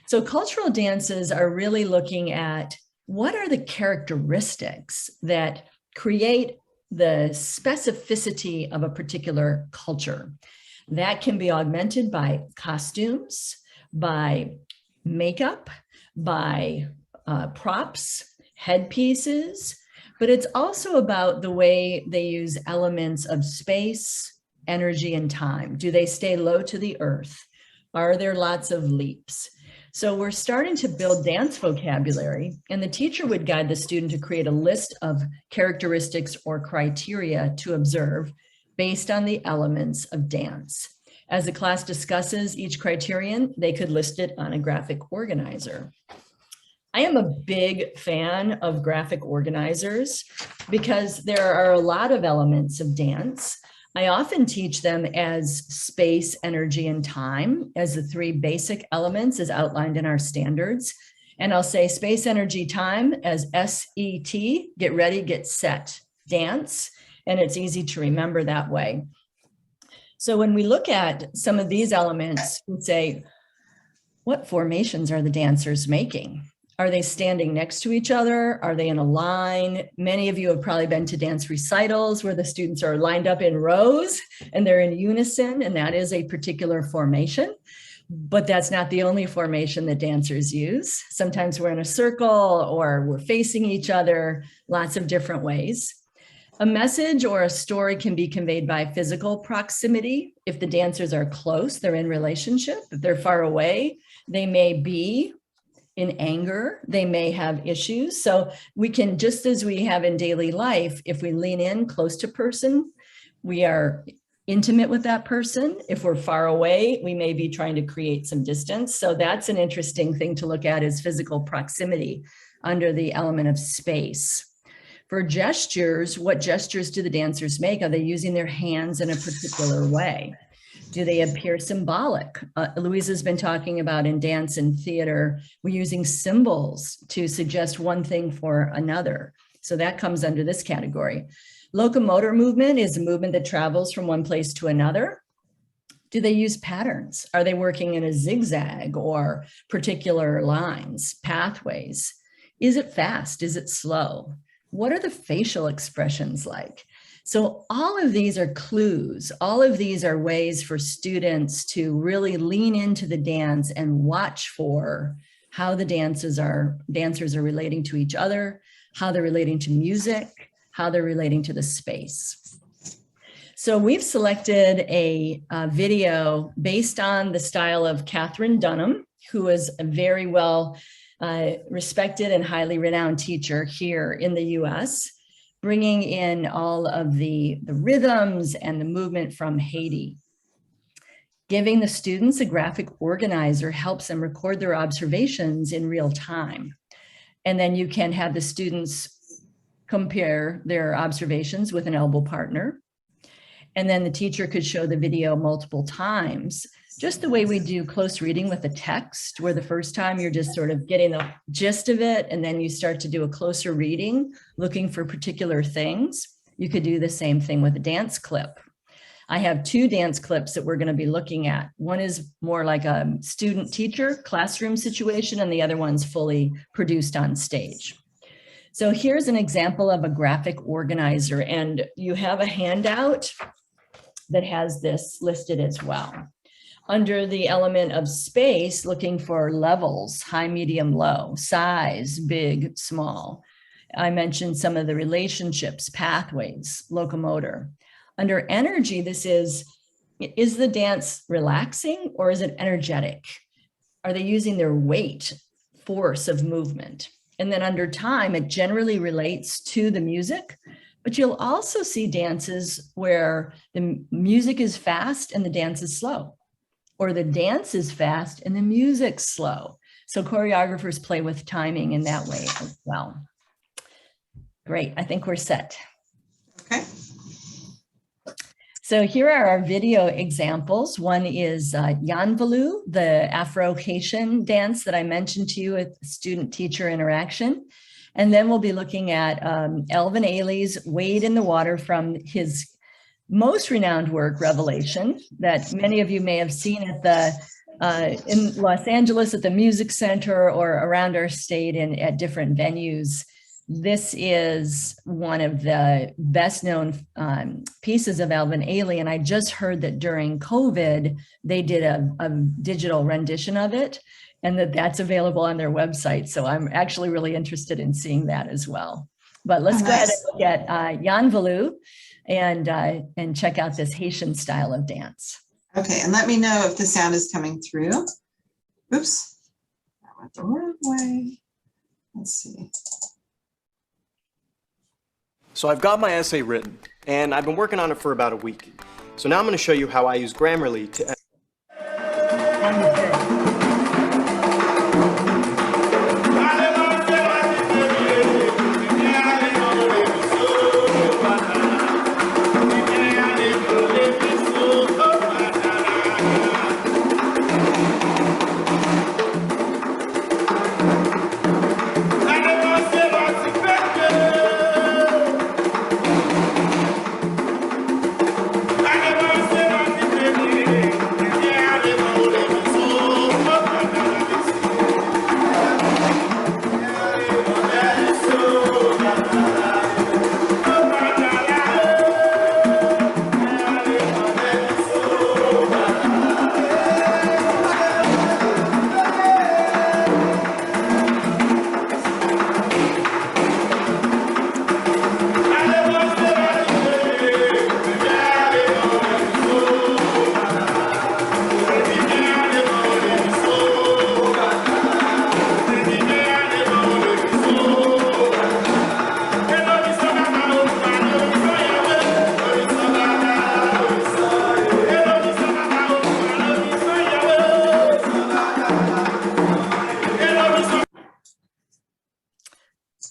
So cultural dances are really looking at what are the characteristics that create the specificity of a particular culture. That can be augmented by costumes, by makeup, by props, headpieces, but it's also about the way they use elements of space, energy, and time. Do they stay low to the earth? Are there lots of leaps? So we're starting to build dance vocabulary, and the teacher would guide the student to create a list of characteristics or criteria to observe based on the elements of dance. As the class discusses each criterion, they could list it on a graphic organizer. I am a big fan of graphic organizers because there are a lot of elements of dance. I often teach them as space, energy, and time as the three basic elements as outlined in our standards. And I'll say space, energy, time as S-E-T, get ready, get set, dance. And it's easy to remember that way. So when we look at some of these elements, we say, what formations are the dancers making? Are they standing next to each other? Are they in a line? Many of you have probably been to dance recitals where the students are lined up in rows and they're in unison, and that is a particular formation. But that's not the only formation that dancers use. Sometimes we're in a circle or we're facing each other, lots of different ways. A message or a story can be conveyed by physical proximity. If the dancers are close, they're in relationship. If they're far away, they may be in anger, they may have issues. So we can, just as we have in daily life, if we lean in close to person, we are intimate with that person. If we're far away, we may be trying to create some distance. So that's an interesting thing to look at, is physical proximity under the element of space. For gestures, what gestures do the dancers make? Are they using their hands in a particular way? Do they appear symbolic? Louisa's been talking about in dance and theater, we're using symbols to suggest one thing for another. So that comes under this category. Locomotor movement is a movement that travels from one place to another. Do they use patterns? Are they working in a zigzag or particular lines, pathways? Is it fast? Is it slow? What are the facial expressions like? So all of these are clues. All of these are ways for students to really lean into the dance and watch for how the dancers are relating to each other, how they're relating to music, how they're relating to the space. So we've selected a video based on the style of Katherine Dunham, who is a very well respected and highly renowned teacher here in the US, bringing in all of the rhythms and the movement from Haiti. Giving the students a graphic organizer helps them record their observations in real time. And then you can have the students compare their observations with an elbow partner. And then the teacher could show the video multiple times, just the way we do close reading with a text, where the first time you're just sort of getting the gist of it, and then you start to do a closer reading, looking for particular things. You could do the same thing with a dance clip. I have two dance clips that we're going to be looking at. One is more like a student-teacher classroom situation, and the other one's fully produced on stage. So here's an example of a graphic organizer, and you have a handout that has this listed as well. Under the element of space, looking for levels, high, medium, low, size, big, small. I mentioned some of the relationships, pathways, locomotor. Under energy, this is the dance relaxing or is it energetic? Are they using their weight, force of movement? And then under time, it generally relates to the music, but you'll also see dances where the music is fast and the dance is slow, or the dance is fast and the music's slow. So choreographers play with timing in that way as well. Great, I think we're set. Okay. So here are our video examples. One is Yanvalu, the Afro-Haitian dance that I mentioned to you with student-teacher interaction. And then we'll be looking at Elvin Ailey's Wade in the Water from his most renowned work, Revelation, that many of you may have seen at the in Los Angeles at the Music Center or around our state and at different venues. This is one of the best known pieces of Alvin Ailey. And I just heard that during COVID, they did a digital rendition of it and that's available on their website. So I'm actually really interested in seeing that as well. But let's go ahead and look at Jan Valou and check out this Haitian style of dance. Okay, and let me know if the sound is coming through. Oops, that went the wrong way. Let's see. So I've got my essay written, and I've been working on it for about a week. So now I'm going to show you how I use Grammarly to...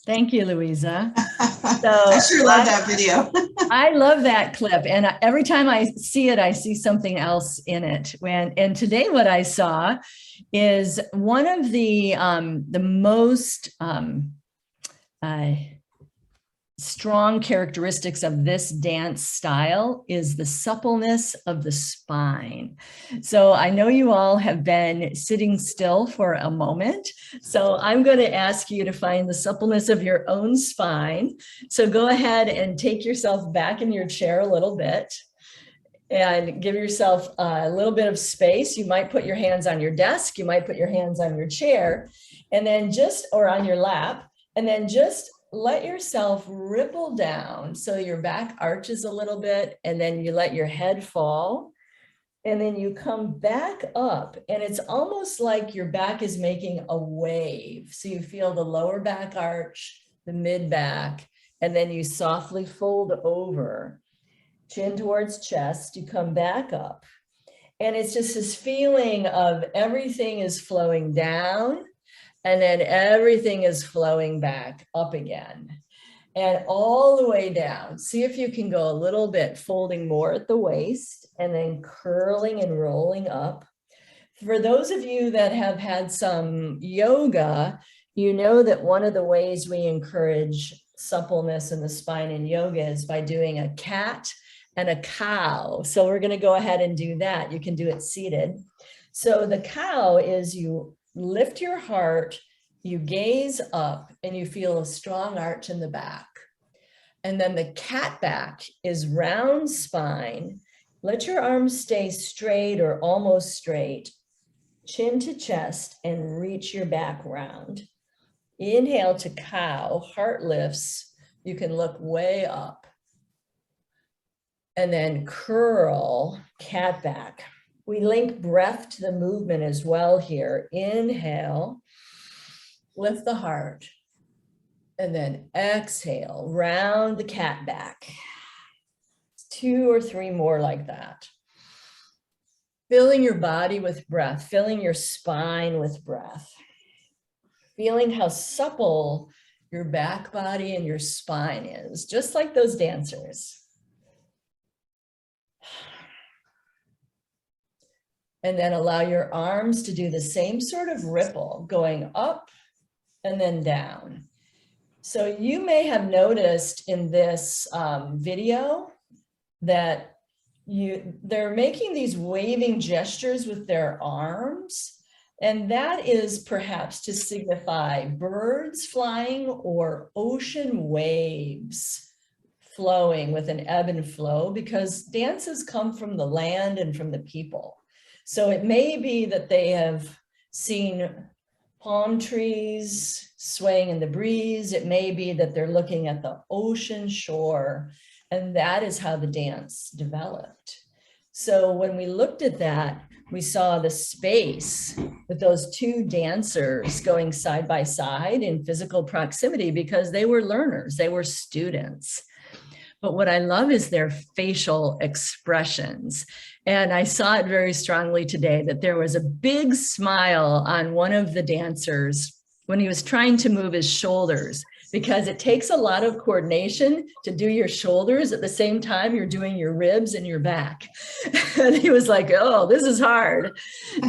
Thank you, Louisa. So I sure love that video. I love that clip. And every time I see it, I see something else in it. And today what I saw is one of the most strong characteristics of this dance style is the suppleness of the spine. So I know you all have been sitting still for a moment. So I'm going to ask you to find the suppleness of your own spine. So go ahead and take yourself back in your chair a little bit and give yourself a little bit of space. You might put your hands on your desk. You might put your hands on your chair and then or on your lap, and then just let yourself ripple down so your back arches a little bit, and then you let your head fall, and then you come back up, and it's almost like your back is making a wave. So you feel the lower back arch, the mid back, and then you softly fold over, chin towards chest, you come back up. And it's just this feeling of everything is flowing down, and then everything is flowing back up again and all the way down. See if you can go a little bit, folding more at the waist and then curling and rolling up. For those of you that have had some yoga, you know that one of the ways we encourage suppleness in the spine in yoga is by doing a cat and a cow. So we're going to go ahead and do that. You can do it seated. So the cow is you lift your heart, you gaze up, and you feel a strong arch in the back. And then the cat back is round spine. Let your arms stay straight or almost straight, chin to chest, and reach your back round. Inhale to cow, heart lifts. You can look way up. And then curl, cat back. We link breath to the movement as well here. Inhale, lift the heart, and then exhale, round the cat back. 2 or 3 more like that. Filling your body with breath, filling your spine with breath. Feeling how supple your back body and your spine is, just like those dancers. And then allow your arms to do the same sort of ripple, going up and then down. So you may have noticed in this video that they're making these waving gestures with their arms. And that is perhaps to signify birds flying or ocean waves flowing with an ebb and flow, because dances come from the land and from the people. So it may be that they have seen palm trees swaying in the breeze. It may be that they're looking at the ocean shore, and that is how the dance developed. So when we looked at that, we saw the space with those two dancers going side by side in physical proximity because they were learners, they were students. But what I love is their facial expressions. And I saw it very strongly today that there was a big smile on one of the dancers when he was trying to move his shoulders, because it takes a lot of coordination to do your shoulders at the same time you're doing your ribs and your back. And he was like, oh, this is hard.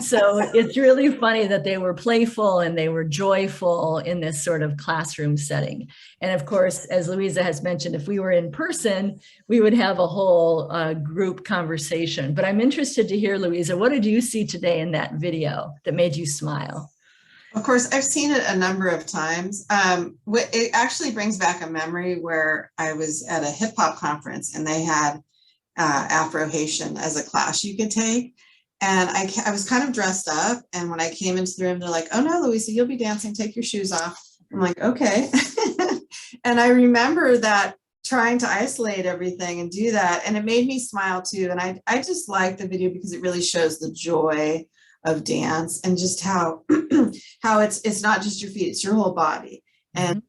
So it's really funny that they were playful and they were joyful in this sort of classroom setting. And of course, as Louisa has mentioned, if we were in person, we would have a whole group conversation. But I'm interested to hear, Louisa, what did you see today in that video that made you smile? Of course, I've seen it a number of times. It actually brings back a memory where I was at a hip hop conference and they had Afro-Haitian as a class you could take. And I was kind of dressed up. And when I came into the room, they're like, oh no, Louisa, you'll be dancing, take your shoes off. I'm like, okay. And I remember that, trying to isolate everything and do that. And it made me smile too. And I just like the video because it really shows the joy of dance and just how it's not just your feet, it's your whole body. And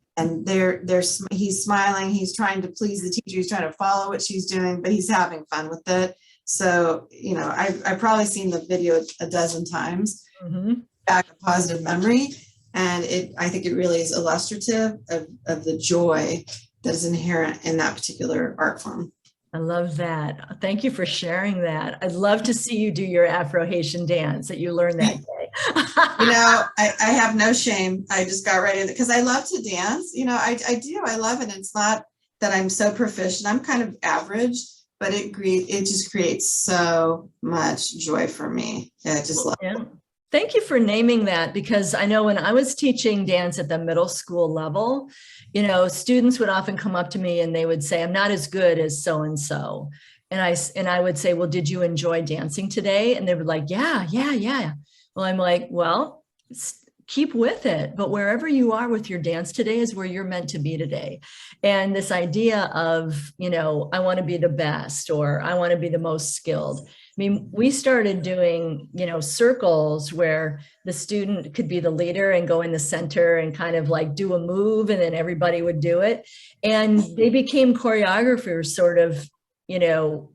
he's smiling, he's trying to please the teacher, he's trying to follow what she's doing, but he's having fun with it. So, you know, I've probably seen the video a dozen times, back a positive memory. And I think it really is illustrative of the joy that is inherent in that particular art form. I love that. Thank you for sharing that. I'd love to see you do your Afro-Haitian dance that you learned that day. You know, I have no shame. I just got right in it because I love to dance. You know, I do. I love it. It's not that I'm so proficient. I'm kind of average, but it just creates so much joy for me. I just love it. Thank you for naming that, because I know when I was teaching dance at the middle school level, you know, students would often come up to me and they would say, I'm not as good as so-and-so. And I would say, well, did you enjoy dancing today? And they were like, yeah. Well, I'm like, well, keep with it. But wherever you are with your dance today is where you're meant to be today. And this idea of, you know, I want to be the best, or I want to be the most skilled. I mean, we started doing, you know, circles where the student could be the leader and go in the center and kind of like do a move, and then everybody would do it. And they became choreographers, sort of, you know,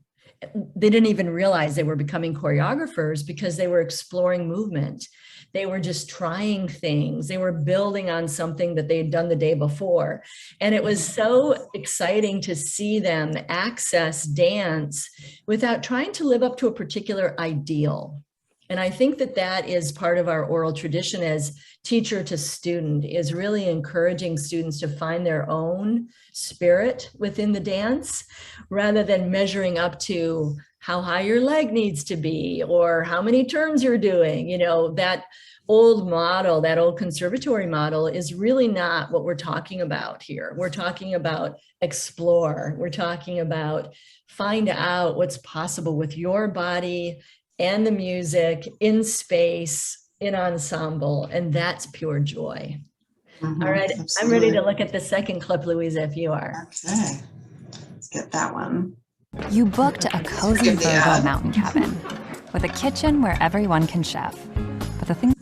they didn't even realize they were becoming choreographers because they were exploring movement. They were just trying things. They were building on something that they had done the day before. And it was so exciting to see them access dance without trying to live up to a particular ideal. And I think that that is part of our oral tradition as teacher to student, is really encouraging students to find their own spirit within the dance, rather than measuring up to how high your leg needs to be or how many turns you're doing. You know, that old model, that old conservatory model is really not what we're talking about here. We're talking about explore. We're talking about find out what's possible with your body and the music in space, in ensemble, and that's pure joy. All right, absolutely. I'm ready to look at the second clip, Louisa, if you are. Okay, let's get that one. You booked a cozy Virgo mountain cabin with a kitchen where everyone can chef. But the thing...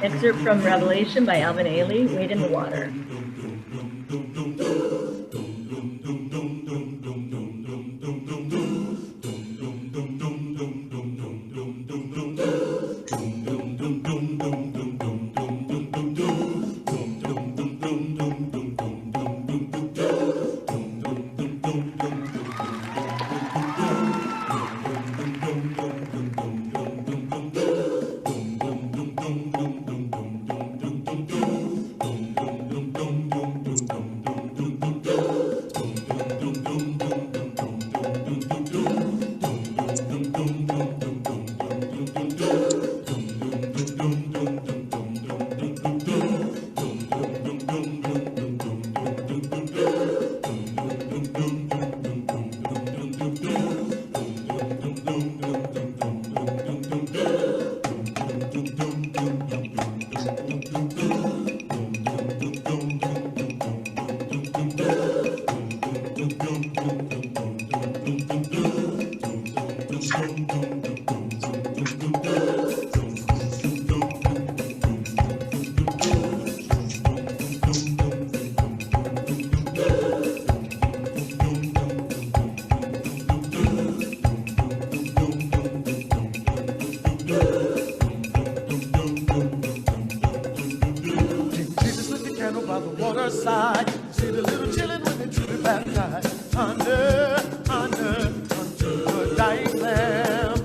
Excerpt from Revelation by Alvin Ailey, Wade in the Water. Jesus lit the candle by the waterside. See the little children when they truly baptized. Under the dying lamb.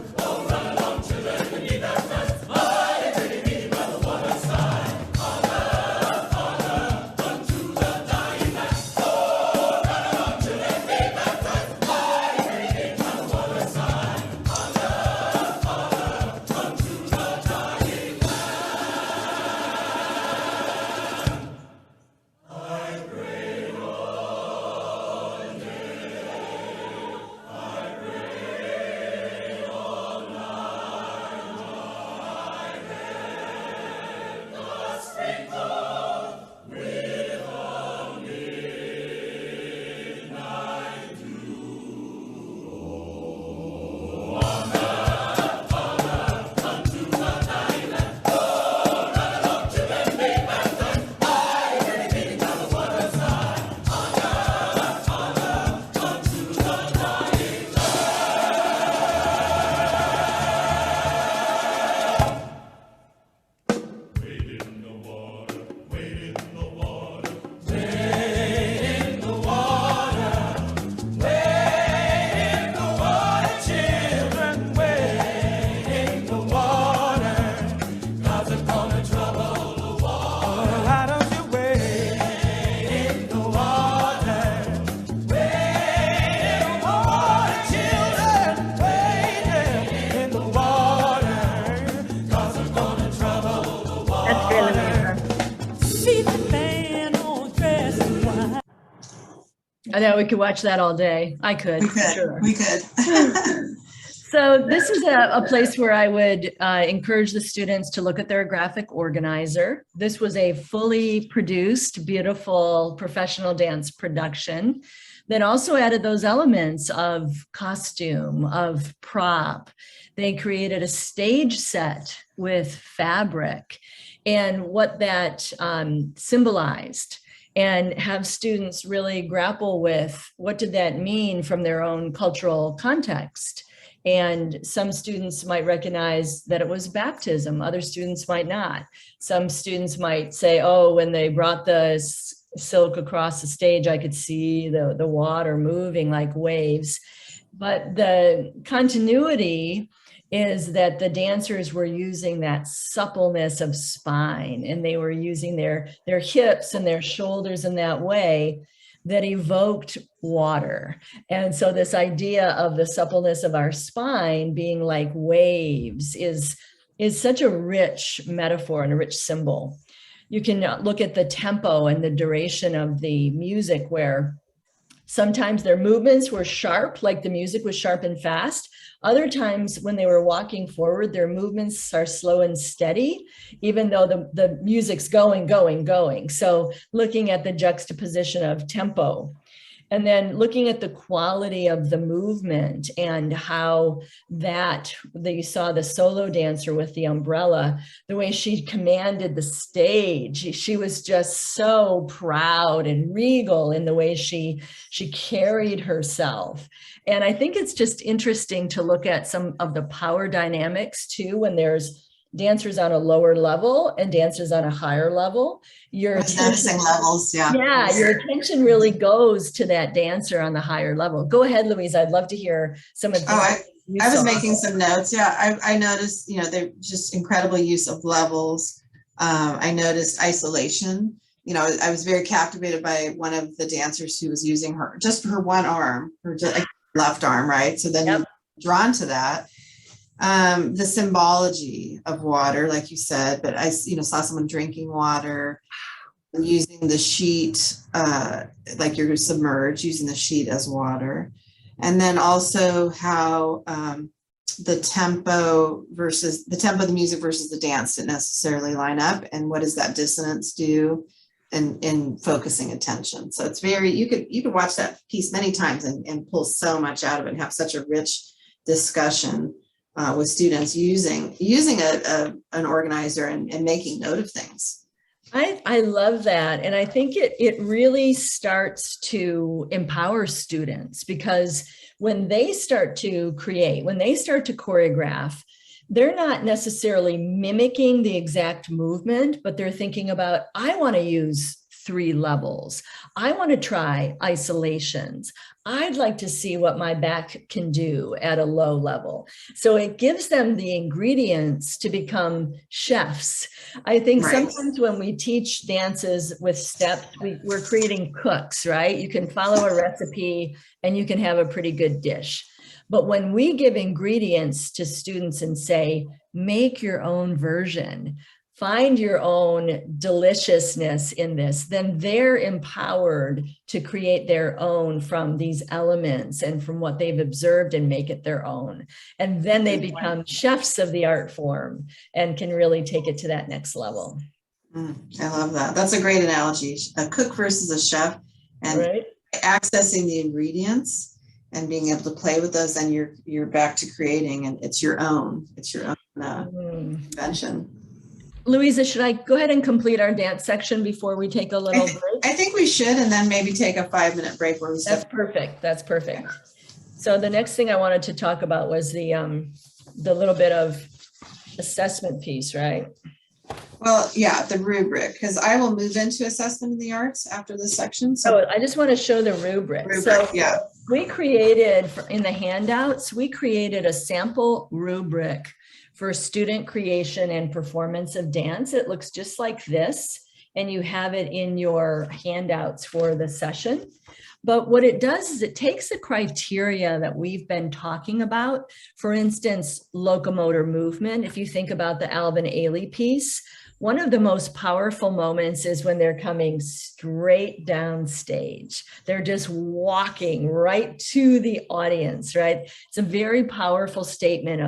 That's great, Louisa. I know we could watch that all day. I could, We for could, sure. we could. So this is a place where I would encourage the students to look at their graphic organizer. This was a fully produced, beautiful professional dance production that also added those elements of costume, of prop. They created a stage set with fabric and what that symbolized, and have students really grapple with what did that mean from their own cultural context. And some students might recognize that it was baptism. Other students might not. Some students might say, oh, when they brought the silk across the stage, I could see the water moving like waves. But the continuity is that the dancers were using that suppleness of spine, and they were using their hips and their shoulders in that way that evoked water. And so this idea of the suppleness of our spine being like waves is such a rich metaphor and a rich symbol. You can look at the tempo and the duration of the music, where sometimes their movements were sharp, like the music was sharp and fast. Other times when they were walking forward, their movements are slow and steady, even though the music's going, going, going. So looking at the juxtaposition of tempo. And then looking at the quality of the movement and how that you saw the solo dancer with the umbrella, the way she commanded the stage. She was just so proud and regal in the way she carried herself. And I think it's just interesting to look at some of the power dynamics too, when there's dancers on a lower level and dancers on a higher level. Noticing levels, yeah. Yeah, your attention really goes to that dancer on the higher level. Go ahead, Louise. I'd love to hear some of the I was making some notes. Yeah, I noticed, they're just incredible use of levels. I noticed isolation. I was very captivated by one of the dancers who was using just her one arm, her left arm, right? So then you're drawn to that. The symbology of water, like you said, but I saw someone drinking water, using the sheet, like you're submerged, using the sheet as water. And then also how the tempo of the music versus the dance didn't necessarily line up. And what does that dissonance do in focusing attention? So it's you could watch that piece many times and pull so much out of it and have such a rich discussion with students using an organizer and making note of things. I love that. And I think it really starts to empower students, because when they start to create, when they start to choreograph, they're not necessarily mimicking the exact movement, but they're thinking about, I want to use 3 levels. I want to try isolations. I'd like to see what my back can do at a low level. So it gives them the ingredients to become chefs. I think sometimes when we teach dances with steps, we're creating cooks, right? You can follow a recipe and you can have a pretty good dish. But when we give ingredients to students and say, make your own version, find your own deliciousness in this, then they're empowered to create their own from these elements and from what they've observed and make it their own. And then they become chefs of the art form and can really take it to that next level. I love that. That's a great analogy. A cook versus a chef, and accessing the ingredients and being able to play with those, then you're back to creating, and it's your own invention. Louisa, should I go ahead and complete our dance section before we take a little break? I think we should, and then maybe take a 5-minute break where we That's perfect. That's perfect. Okay. So the next thing I wanted to talk about was the little bit of assessment piece, right? Well, yeah, the rubric, because I will move into assessment in the arts after this section. So I just want to show the rubric. So yeah, we created in the handouts, we created a sample rubric for student creation and performance of dance. It looks just like this, and you have it in your handouts for the session. But what it does is it takes the criteria that we've been talking about. For instance, locomotor movement. If you think about the Alvin Ailey piece, one of the most powerful moments is when they're coming straight down stage. They're just walking right to the audience, right? It's a very powerful statement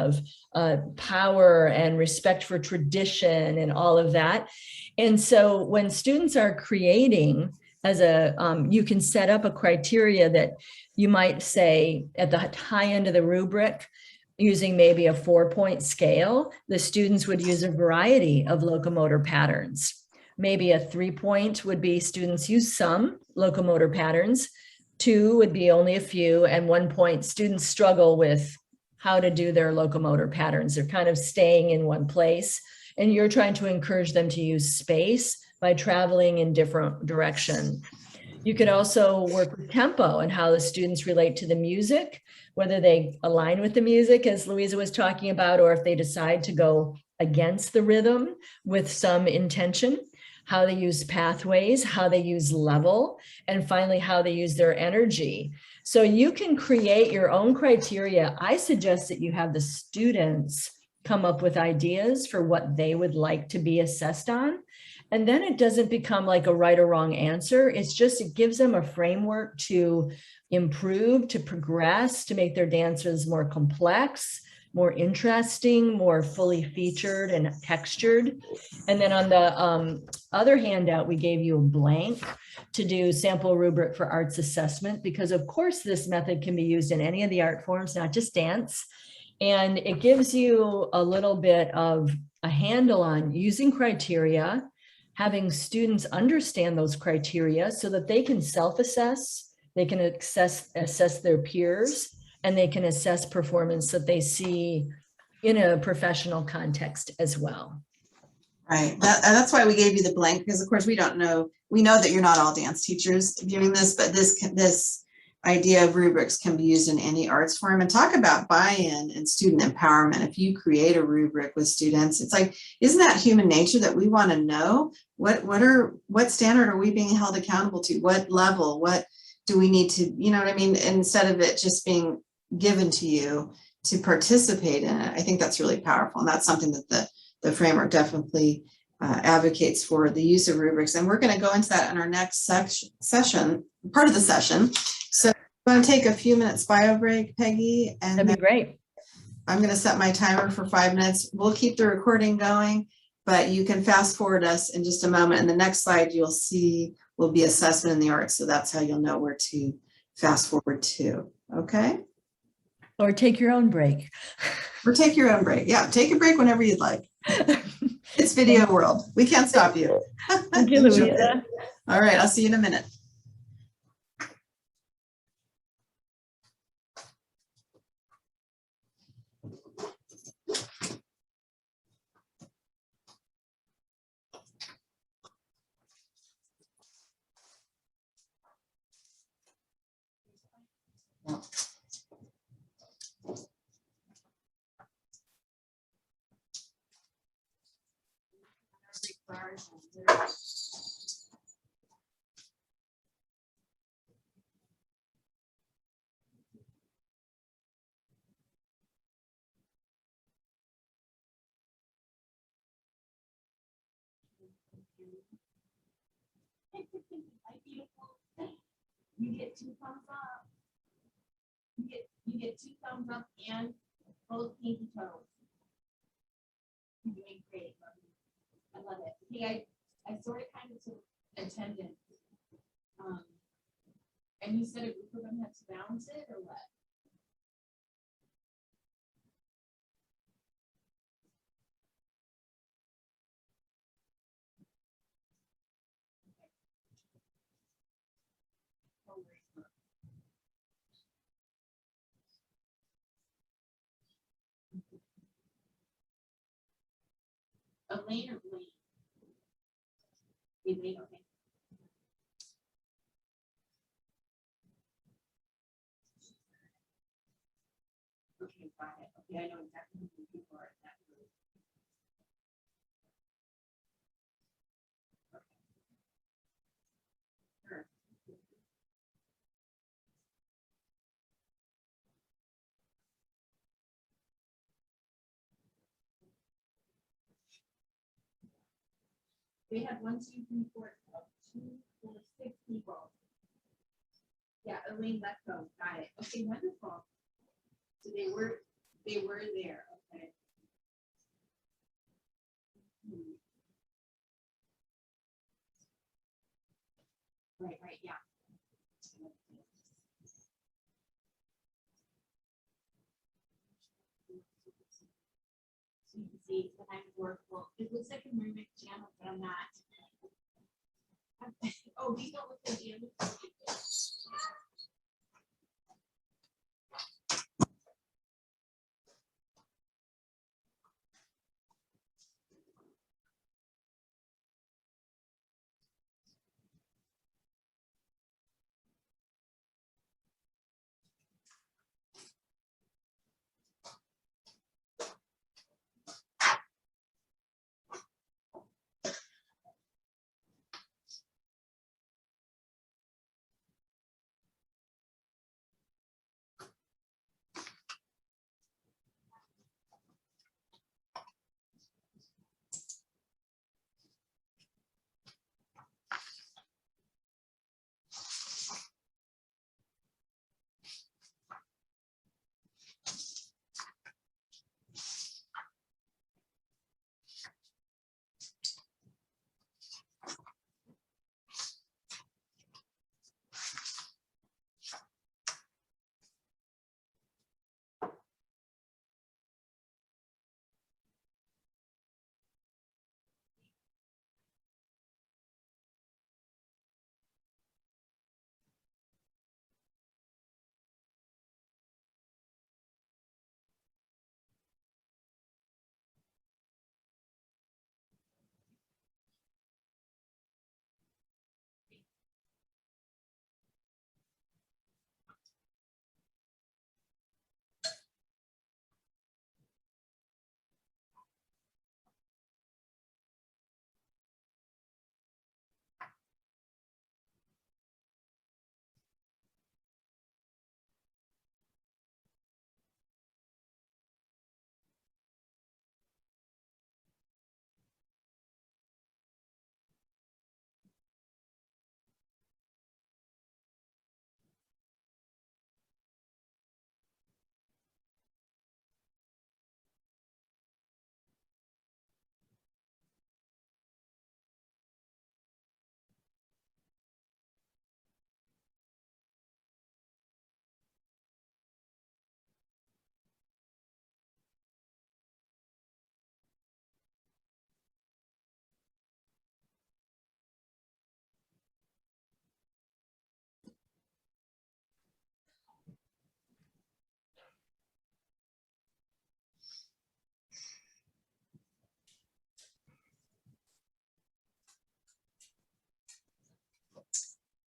of power and respect for tradition and all of that. And so when students are creating, you can set up a criteria that you might say at the high end of the rubric, using maybe a 4-point scale, the students would use a variety of locomotor patterns. Maybe a 3-point would be students use some locomotor patterns, 2 would be only a few, and 1 point, students struggle with how to do their locomotor patterns. They're kind of staying in one place, and you're trying to encourage them to use space by traveling in different direction. You could also work with tempo and how the students relate to the music, whether they align with the music, as Louisa was talking about, or if they decide to go against the rhythm with some intention, how they use pathways, how they use level, and finally, how they use their energy. So you can create your own criteria. I suggest that you have the students come up with ideas for what they would like to be assessed on. And then it doesn't become like a right or wrong answer. It's just, it gives them a framework to improve, to progress, to make their dances more complex, more interesting, more fully featured and textured. And then on the other handout, we gave you a blank to do sample rubric for arts assessment, because of course this method can be used in any of the art forms, not just dance. And it gives you a little bit of a handle on using criteria, having students understand those criteria so that they can self-assess, they can assess their peers, and they can assess performance that they see in a professional context as well. Right, that's why we gave you the blank, because of course we don't know, we know that you're not all dance teachers viewing this, but this idea of rubrics can be used in any arts form. And talk about buy-in and student empowerment. If you create a rubric with students, it's like, isn't that human nature that we want to know what standard are we being held accountable to? What level? What do we need to, you know what I mean? Instead of it just being given to you to participate in it. I think that's really powerful. And that's something that the framework definitely advocates for, the use of rubrics. And we're going to go into that in our next session, part of the session. So I'm going to take a few minutes bio break, Peggy. And that'd be great. I'm going to set my timer for 5 minutes. We'll keep the recording going, but you can fast forward us in just a moment. And the next slide you'll see will be assessment in the arts. So that's how you'll know where to fast forward to. Okay. Or take your own break. Or take your own break. Yeah, take a break whenever you'd like. It's video world. We can't stop you. Thank you, Enjoy. Louisa. All right, I'll see you in a minute. You get 2 thumbs up. You get 2 thumbs up and both pinky toes. You're doing great. I love it. Okay, I sort of kind of took attendance. And you said a group of them had to balance it or what? No worries. Elaine or Blaine? Elaine, okay. Okay, got it. Okay, I know exactly who you are in that group. Okay. Sure. They had 1, 2, 3, 4, 2, 4, 6 people. Yeah, Elaine, let's go. Got it. Okay, wonderful. So they were there. Okay. Right, yeah. So you can see when I'm workable. It looks like a mermaid channel, but I'm not. Oh, these don't look like jammies.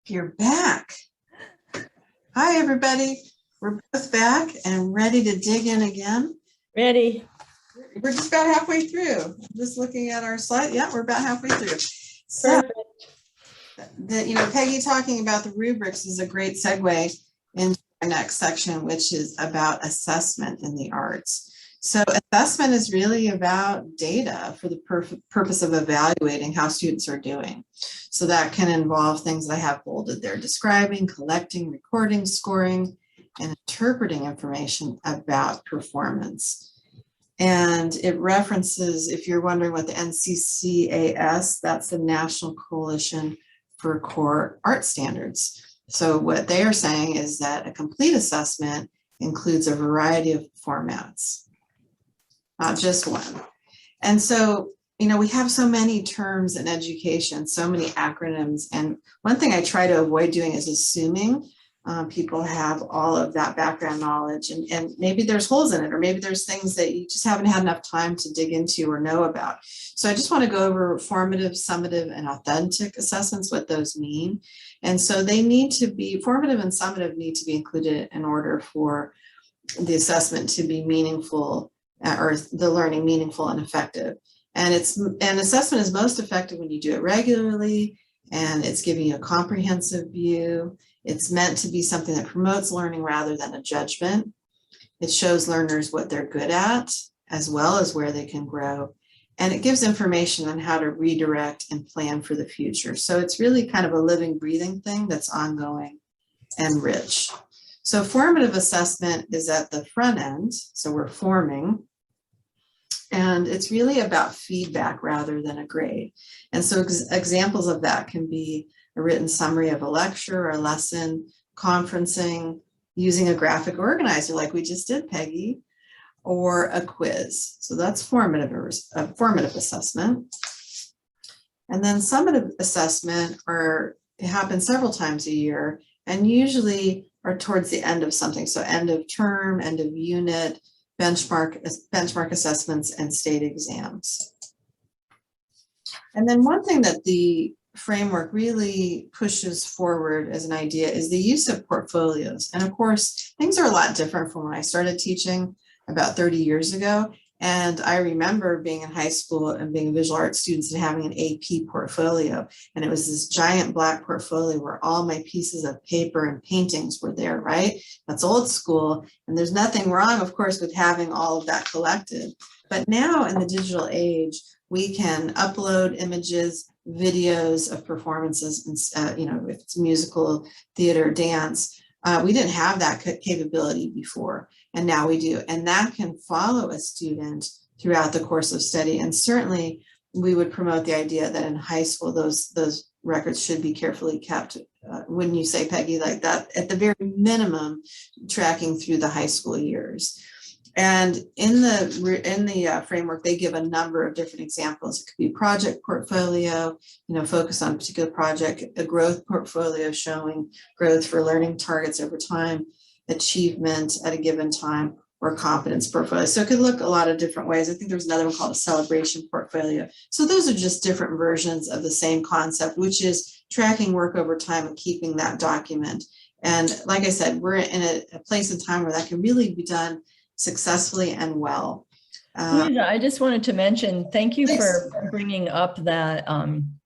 You're back. Hi, everybody. We're both back and ready to dig in again. Ready? We're just about halfway through. Just looking at our slide. Yeah, we're about halfway through. So, Peggy talking about the rubrics is a great segue into our next section, which is about assessment in the arts. So assessment is really about data for the purpose of evaluating how students are doing. So that can involve things that I have bolded there: describing, collecting, recording, scoring, and interpreting information about performance. And it references, if you're wondering what the NCCAS, that's the National Coalition for Core Art Standards. So what they are saying is that a complete assessment includes a variety of formats, not just one. And so, we have so many terms in education, so many acronyms. And one thing I try to avoid doing is assuming people have all of that background knowledge, and maybe there's holes in it, or maybe there's things that you just haven't had enough time to dig into or know about. So I just want to go over formative, summative, and authentic assessments, what those mean. And so they need to be, formative and summative need to be included in order for the assessment to be meaningful, or the learning meaningful and effective. And assessment is most effective when you do it regularly, and it's giving you a comprehensive view. It's meant to be something that promotes learning rather than a judgment. It shows learners what they're good at, as well as where they can grow. And it gives information on how to redirect and plan for the future. So it's really kind of a living, breathing thing that's ongoing and rich. So formative assessment is at the front end. So we're forming. And it's really about feedback rather than a grade. And so examples of that can be a written summary of a lecture or a lesson, conferencing, using a graphic organizer like we just did, Peggy, or a quiz. So that's formative assessment. And then summative assessment it happens several times a year, and usually are towards the end of something. So end of term, end of unit, benchmark assessments, and state exams. And then one thing that the framework really pushes forward as an idea is the use of portfolios. And of course, things are a lot different from when I started teaching about 30 years ago. And I remember being in high school and being a visual arts student and having an AP portfolio. And it was this giant black portfolio where all my pieces of paper and paintings were there, right? That's old school. And there's nothing wrong, of course, with having all of that collected. But now in the digital age, we can upload images, videos of performances, and if it's musical, theater, dance. We didn't have that capability before, and now we do. And that can follow a student throughout the course of study. And certainly we would promote the idea that in high school, those records should be carefully kept. Wouldn't you say, Peggy, like that, at the very minimum, tracking through the high school years? And in the framework, they give a number of different examples. It could be project portfolio, focus on a particular project, a growth portfolio showing growth for learning targets over time, achievement at a given time, or competence portfolio. So it could look a lot of different ways. I think there's another one called a celebration portfolio. So those are just different versions of the same concept, which is tracking work over time and keeping that document. And like I said, we're in a place in time where that can really be done successfully and well. Louisa, I just wanted to mention, thank you Thanks. for bringing up that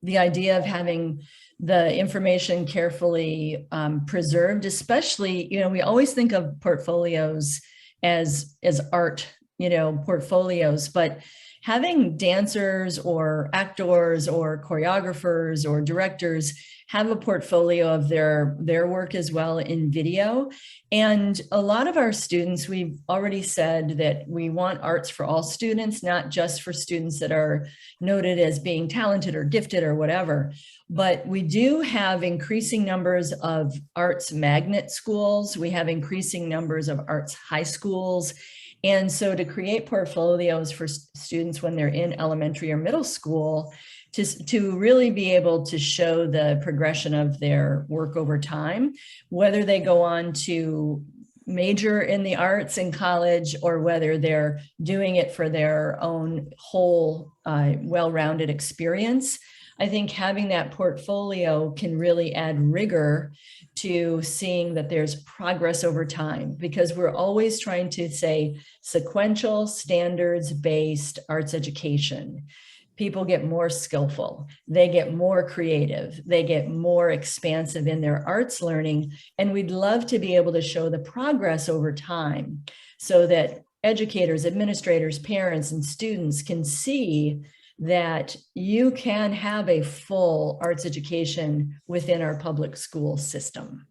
the idea of having the information carefully preserved, especially, we always think of portfolios as art, portfolios, but having dancers or actors or choreographers or directors have a portfolio of their work as well in video. And a lot of our students, we've already said that we want arts for all students, not just for students that are noted as being talented or gifted or whatever. But we do have increasing numbers of arts magnet schools. We have increasing numbers of arts high schools. And so to create portfolios for students when they're in elementary or middle school, to really be able to show the progression of their work over time, whether they go on to major in the arts in college or whether they're doing it for their own whole well-rounded experience. I think having that portfolio can really add rigor to seeing that there's progress over time, because we're always trying to say sequential, standards-based arts education. People get more skillful, they get more creative, they get more expansive in their arts learning. And we'd love to be able to show the progress over time so that educators, administrators, parents, and students can see that you can have a full arts education within our public school system.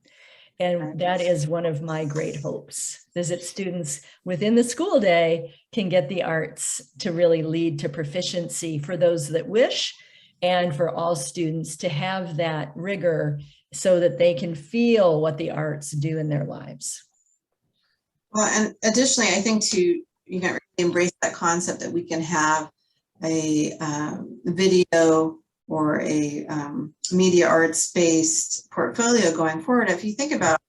And that is one of my great hopes, is that students within the school day can get the arts to really lead to proficiency for those that wish, and for all students to have that rigor so that they can feel what the arts do in their lives. Well, and additionally, I think to really embrace that concept that we can have a video or a media arts based portfolio going forward. If you think about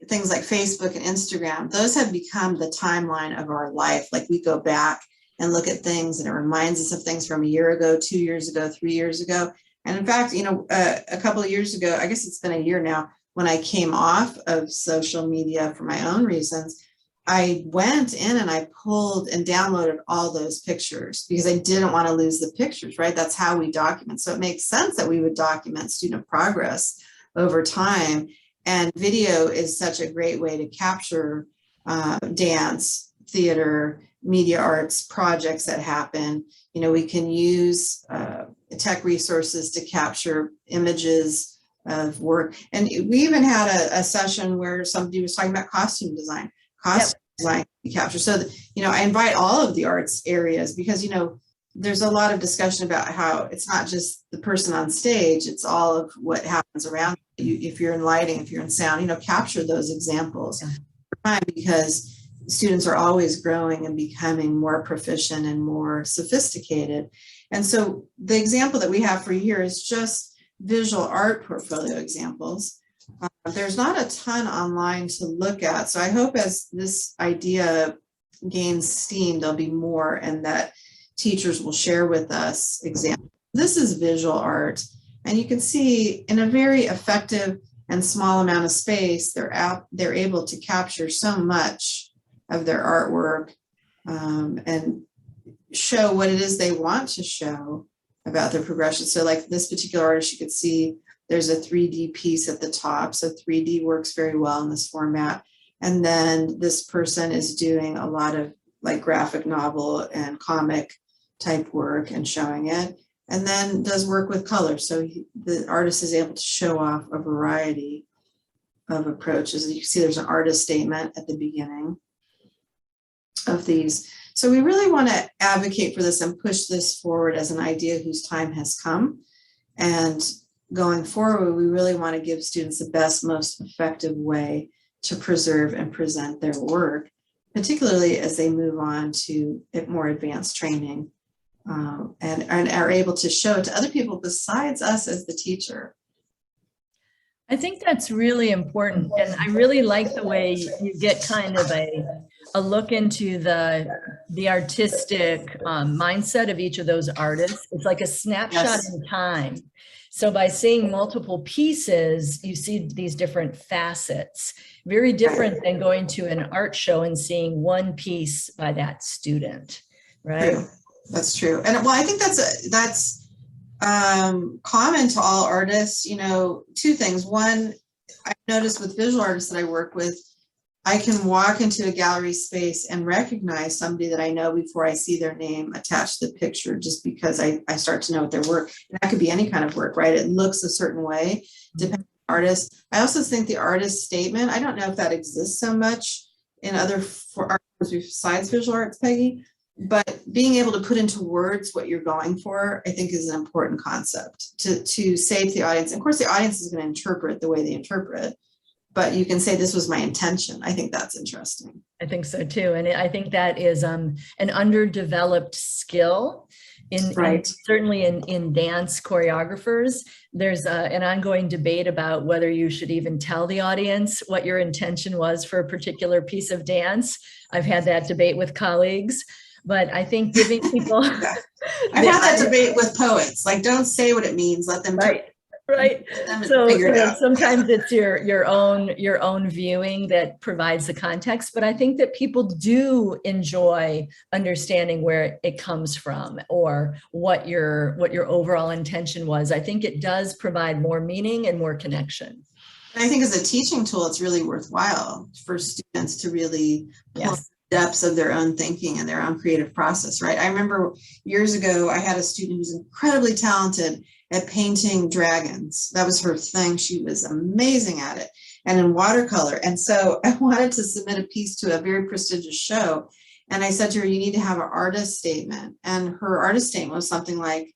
things like Facebook and Instagram, those have become the timeline of our life. Like, we go back and look at things and it reminds us of things from a year ago, 2 years ago, 3 years ago. And in fact, a couple of years ago, I guess it's been a year now, when I came off of social media for my own reasons, I went in and I pulled and downloaded all those pictures because I didn't want to lose the pictures, right? That's how we document. So it makes sense that we would document student progress over time. And video is such a great way to capture dance, theater, media arts projects that happen. We can use tech resources to capture images of work. And we even had a session where somebody was talking about costume design. Design to capture. So, I invite all of the arts areas because, there's a lot of discussion about how it's not just the person on stage, it's all of what happens around you. If you're in lighting, if you're in sound, capture those examples because students are always growing and becoming more proficient and more sophisticated. And so the example that we have for you here is just visual art portfolio examples. There's not a ton online to look at. So I hope as this idea gains steam, there'll be more, and that teachers will share with us examples. This is visual art, and you can see in a very effective and small amount of space, they're able to capture so much of their artwork and show what it is they want to show about their progression. So like this particular artist, you could see there's a 3D piece at the top. So 3D works very well in this format. And then this person is doing a lot of like graphic novel and comic type work and showing it, and then does work with color. So the artist is able to show off a variety of approaches. You can see there's an artist statement at the beginning of these. So we really want to advocate for this and push this forward as an idea whose time has come. And going forward, we really want to give students the best, most effective way to preserve and present their work, particularly as they move on to more advanced training and are able to show it to other people besides us as the teacher. I think that's really important. And I really like the way you get kind of a look into the artistic mindset of each of those artists. It's like a snapshot in time. So by seeing multiple pieces, you see these different facets, very different than going to an art show and seeing one piece by that student, right? True. That's true. And well, I think that's common to all artists. Two things. One, I've noticed with visual artists that I work with, I can walk into a gallery space and recognize somebody that I know before I see their name attached to the picture, just because I start to know what their work, and that could be any kind of work, right? It looks a certain way, depending on the artist. I also think the artist statement, I don't know if that exists so much in other art besides visual arts, Peggy, but being able to put into words what you're going for, I think is an important concept to say to the audience. And of course, the audience is going to interpret the way they interpret, but you can say, this was my intention. I think that's interesting. I think so too. And I think that is an underdeveloped skill certainly in dance choreographers. There's an ongoing debate about whether you should even tell the audience what your intention was for a particular piece of dance. I've had that debate with colleagues. But I think giving people I've had that debate with poets, like, don't say what it means, let them right, right. let them So figure it out. sometimes it's your own viewing that provides the context, but I think that people do enjoy understanding where it comes from or what your overall intention was. I think it does provide more meaning and more connection. And I think as a teaching tool, it's really worthwhile for students to really pull Yes. depths of their own thinking and their own creative process, right? I remember years ago, I had a student who's incredibly talented at painting dragons. That was her thing. She was amazing at it, and in watercolor. And so I wanted to submit a piece to a very prestigious show. And I said to her, you need to have an artist statement. And her artist statement was something like,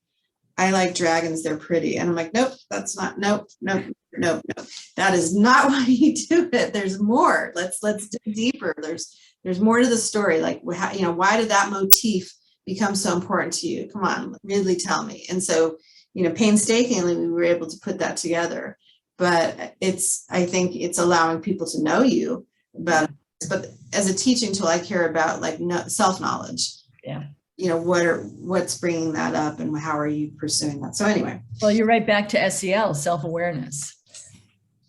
I like dragons, they're pretty. And I'm like, nope, that's not, nope. That is not why you do it. There's more. Let's dig deeper. There's more to the story. Like, why did that motif become so important to you? Come on, really tell me. And so, painstakingly, we were able to put that together. But I think it's allowing people to know you about it. But as a teaching tool, I care about like self-knowledge. Yeah. What's bringing that up and how are you pursuing that? So anyway. Well, you're right back to SEL, self-awareness.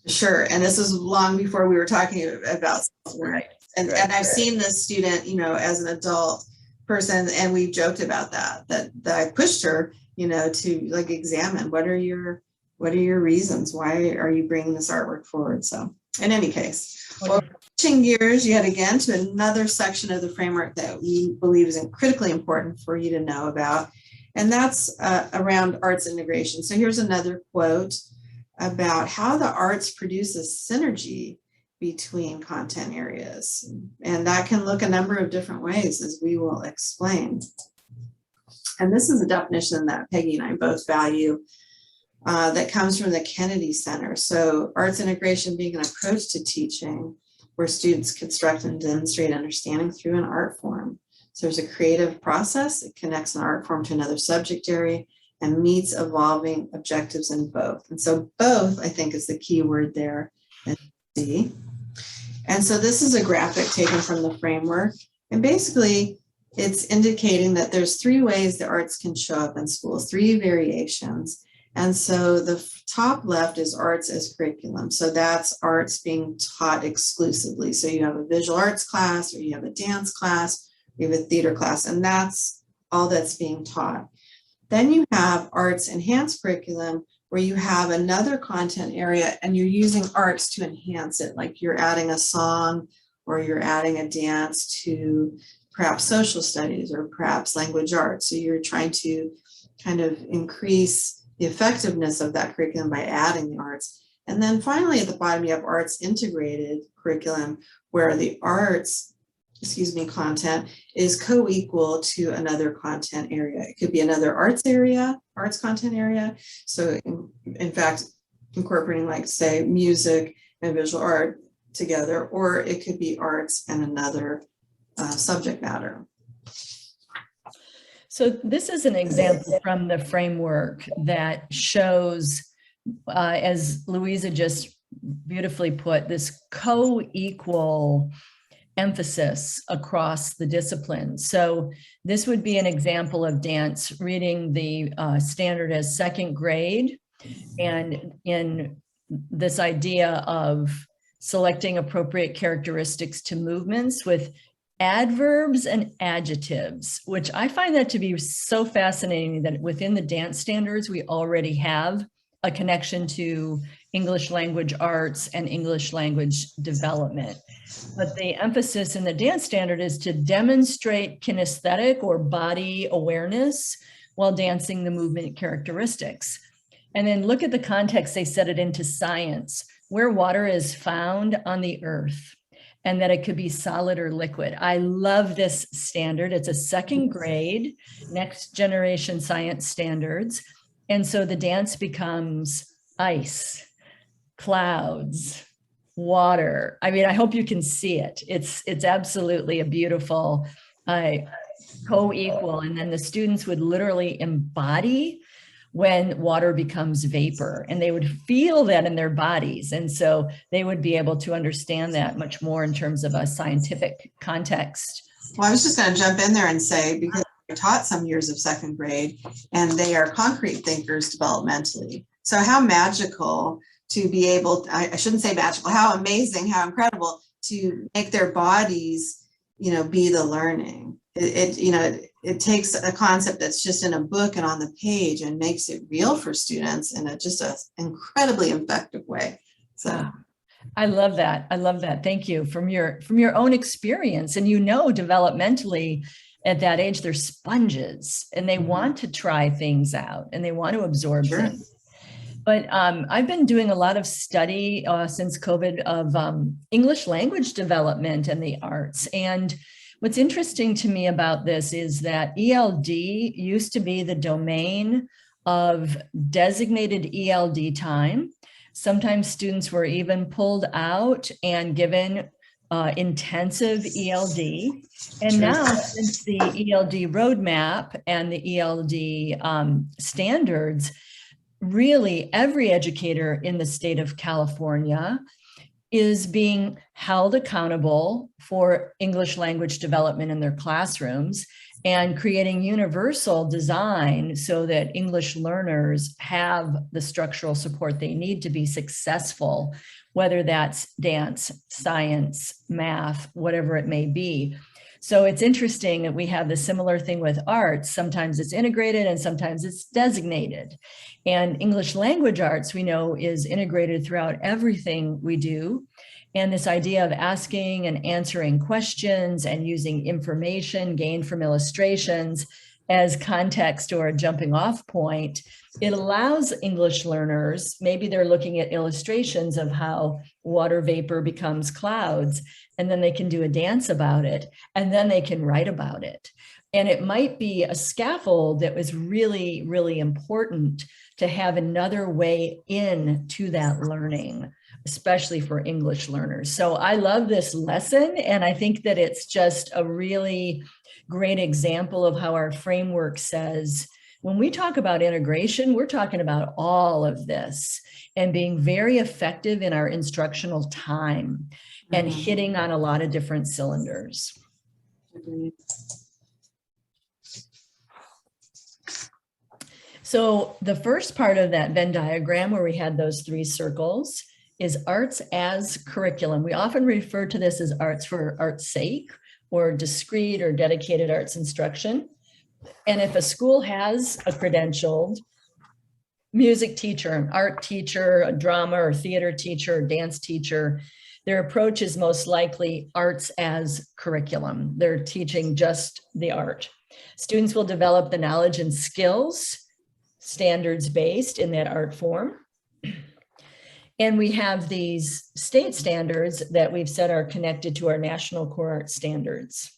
Sure. And this was long before we were talking about self-awareness. Right. And I've seen this student, as an adult person, and we've joked about that I pushed her, to like examine what are your reasons? Why are you bringing this artwork forward? So in any case, well, switching gears yet again to another section of the framework that we believe is critically important for you to know about, and that's around arts integration. So here's another quote about how the arts produces synergy between content areas. And that can look a number of different ways, as we will explain. And this is a definition that Peggy and I both value that comes from the Kennedy Center. So arts integration being an approach to teaching where students construct and demonstrate understanding through an art form. So there's a creative process. It connects an art form to another subject area and meets evolving objectives in both. And so both, I think, is the key word there. And so this is a graphic taken from the framework. And basically, it's indicating that there's 3 ways the arts can show up in schools, 3 variations. And so the top left is arts as curriculum. So that's arts being taught exclusively. So you have a visual arts class, or you have a dance class, you have a theater class, and that's all that's being taught. Then you have arts enhanced curriculum, where you have another content area and you're using arts to enhance it, like you're adding a song or you're adding a dance to perhaps social studies or perhaps language arts. So you're trying to kind of increase the effectiveness of that curriculum by adding the arts. And then finally at the bottom, you have arts integrated curriculum, where the arts content is co-equal to another content area. It could be another arts content area. So in fact, incorporating like say music and visual art together, or it could be arts and another subject matter. So this is an example from the framework that shows, as Louisa just beautifully put, this co-equal emphasis across the disciplines. So this would be an example of dance reading the standard as 2nd grade, and in this idea of selecting appropriate characteristics to movements with adverbs and adjectives, which I find that to be so fascinating that within the dance standards, we already have a connection to English language arts and English language development. But the emphasis in the dance standard is to demonstrate kinesthetic or body awareness while dancing the movement characteristics. And then look at the context they set it into science, where water is found on the earth, and that it could be solid or liquid. I love this standard. It's a 2nd grade, next generation science standards. And so the dance becomes ice, clouds, water. I mean, I hope you can see it. It's absolutely a beautiful co-equal. And then the students would literally embody when water becomes vapor, and they would feel that in their bodies. And so they would be able to understand that much more in terms of a scientific context Well, I was just going to jump in there and say, because I taught some years of second grade and they are concrete thinkers developmentally. So how magical to be able, I shouldn't say magical, how amazing, how incredible to make their bodies, be the learning. It takes a concept that's just in a book and on the page and makes it real for students in just an incredibly effective way. So. I love that. I love that. Thank you. From your own experience, and developmentally at that age, they're sponges and they want to try things out and they want to absorb things. But I've been doing a lot of study since COVID of English language development and the arts. And what's interesting to me about this is that ELD used to be the domain of designated ELD time. Sometimes students were even pulled out and given intensive ELD. And now, since the ELD roadmap and the ELD standards, really every educator in the state of California is being held accountable for English language development in their classrooms and creating universal design so that English learners have the structural support they need to be successful, whether that's dance, science, math, whatever it may be. So it's interesting that we have the similar thing with arts. Sometimes it's integrated and sometimes it's designated. And English language arts, we know, is integrated throughout everything we do. And this idea of asking and answering questions and using information gained from illustrations as context or a jumping off point, it allows English learners, maybe they're looking at illustrations of how water vapor becomes clouds, and then they can do a dance about it, and then they can write about it. And it might be a scaffold that was really, really important to have another way in to that learning, especially for English learners. So I love this lesson, and I think that it's just a really great example of how our framework says, when we talk about integration, we're talking about all of this and being very effective in our instructional time and hitting on a lot of different cylinders. So the first part of that Venn diagram where we had those three circles is arts as curriculum. We often refer to this as arts for art's sake or discrete or dedicated arts instruction. And if a school has a credentialed music teacher, an art teacher, a drama or theater teacher, or dance teacher, their approach is most likely arts as curriculum. They're teaching just the art. Students will develop the knowledge and skills, standards-based in that art form. And we have these state standards that we've said are connected to our national core art standards.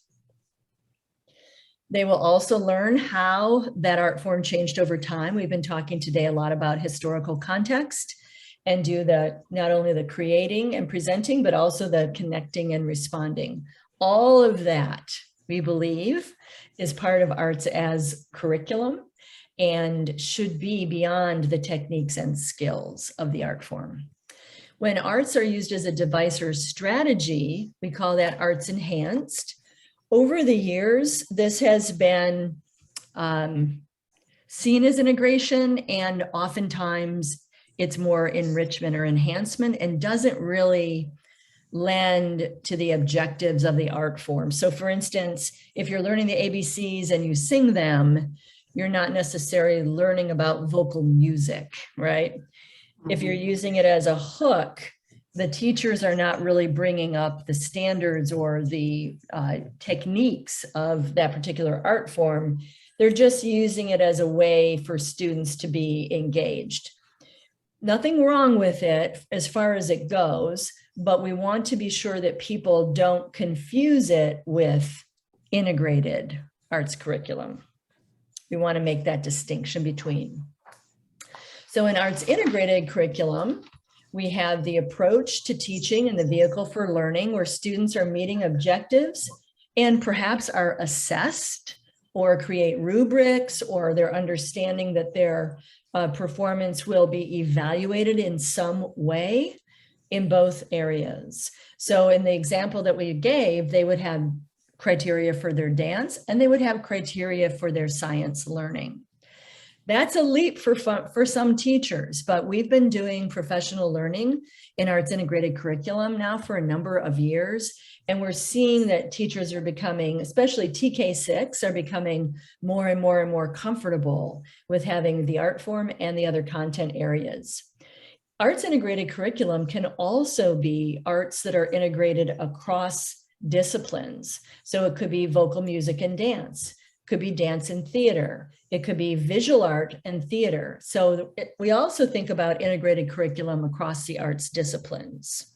They will also learn how that art form changed over time. We've been talking today a lot about historical context and do not only the creating and presenting, but also the connecting and responding. All of that, we believe, is part of arts as curriculum and should be beyond the techniques and skills of the art form. When arts are used as a device or strategy, we call that arts enhanced. Over the years, this has been seen as integration, and oftentimes it's more enrichment or enhancement and doesn't really lend to the objectives of the art form. So for instance, if you're learning the ABCs and you sing them, you're not necessarily learning about vocal music, right? If you're using it as a hook, the teachers are not really bringing up the standards or the techniques of that particular art form. They're just using it as a way for students to be engaged. Nothing wrong with it as far as it goes, but we want to be sure that people don't confuse it with integrated arts curriculum. We want to make that distinction between. So in arts integrated curriculum, we have the approach to teaching and the vehicle for learning, where students are meeting objectives and perhaps are assessed or create rubrics, or they're understanding that their performance will be evaluated in some way in both areas. So in the example that we gave, they would have criteria for their dance, and they would have criteria for their science learning. That's a leap for some teachers, but we've been doing professional learning in arts integrated curriculum now for a number of years. And we're seeing that teachers are becoming, especially TK6, are becoming more and more and more comfortable with having the art form and the other content areas. Arts integrated curriculum can also be arts that are integrated across disciplines. So it could be vocal music and dance, could be dance and theater, it could be visual art and theater. So we also think about integrated curriculum across the arts disciplines.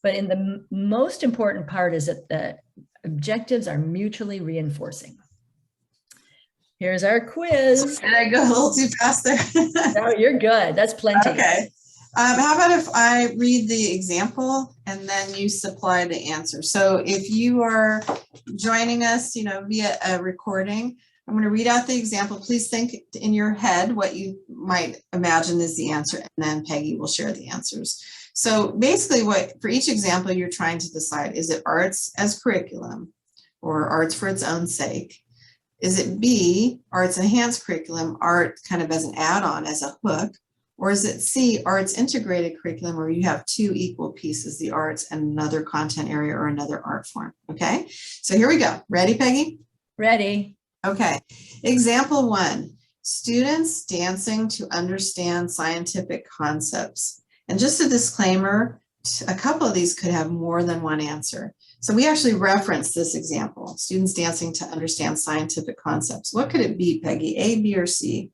But in the most important part is that the objectives are mutually reinforcing. Here's our quiz. Did I go a little too fast there? No, you're good. That's plenty. Okay. How about if I read the example and then you supply the answer? So if you are joining us, via a recording, I'm going to read out the example. Please think in your head what you might imagine is the answer, and then Peggy will share the answers. So basically for each example, you're trying to decide, is it arts as curriculum or arts for its own sake? Is it B, arts enhanced curriculum, art kind of as an add-on, as a hook? Or is it C, arts integrated curriculum, where you have two equal pieces, the arts and another content area or another art form? Okay, so here we go. Ready, Peggy? Ready. Okay, example 1, students dancing to understand scientific concepts. And just a disclaimer, a couple of these could have more than one answer. So we actually referenced this example, students dancing to understand scientific concepts. What could it be, Peggy, A, B, or C?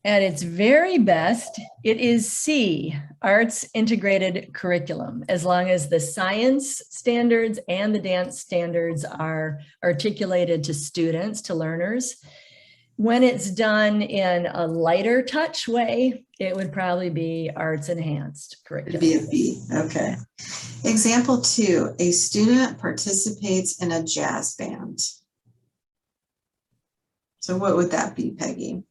At its very best, it is C, arts integrated curriculum, as long as the science standards and the dance standards are articulated to students, to learners. When it's done in a lighter touch way, it would probably be arts enhanced curriculum. It'd be a B, okay. Example 2, a student participates in a jazz band. So what would that be, Peggy?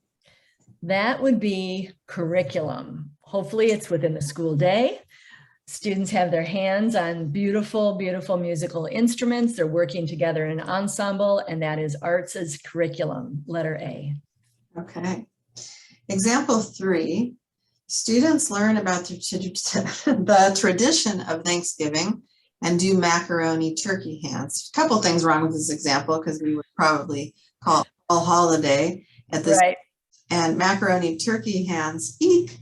That would be curriculum. Hopefully it's within the school day. Students have their hands on beautiful, beautiful musical instruments. They're working together in an ensemble, and that is arts as curriculum, letter A. Okay. Example 3, students learn about the tradition of Thanksgiving and do macaroni turkey hands. A couple things wrong with this example, because we would probably call it fall holiday at this. Right. And macaroni turkey hands, eek.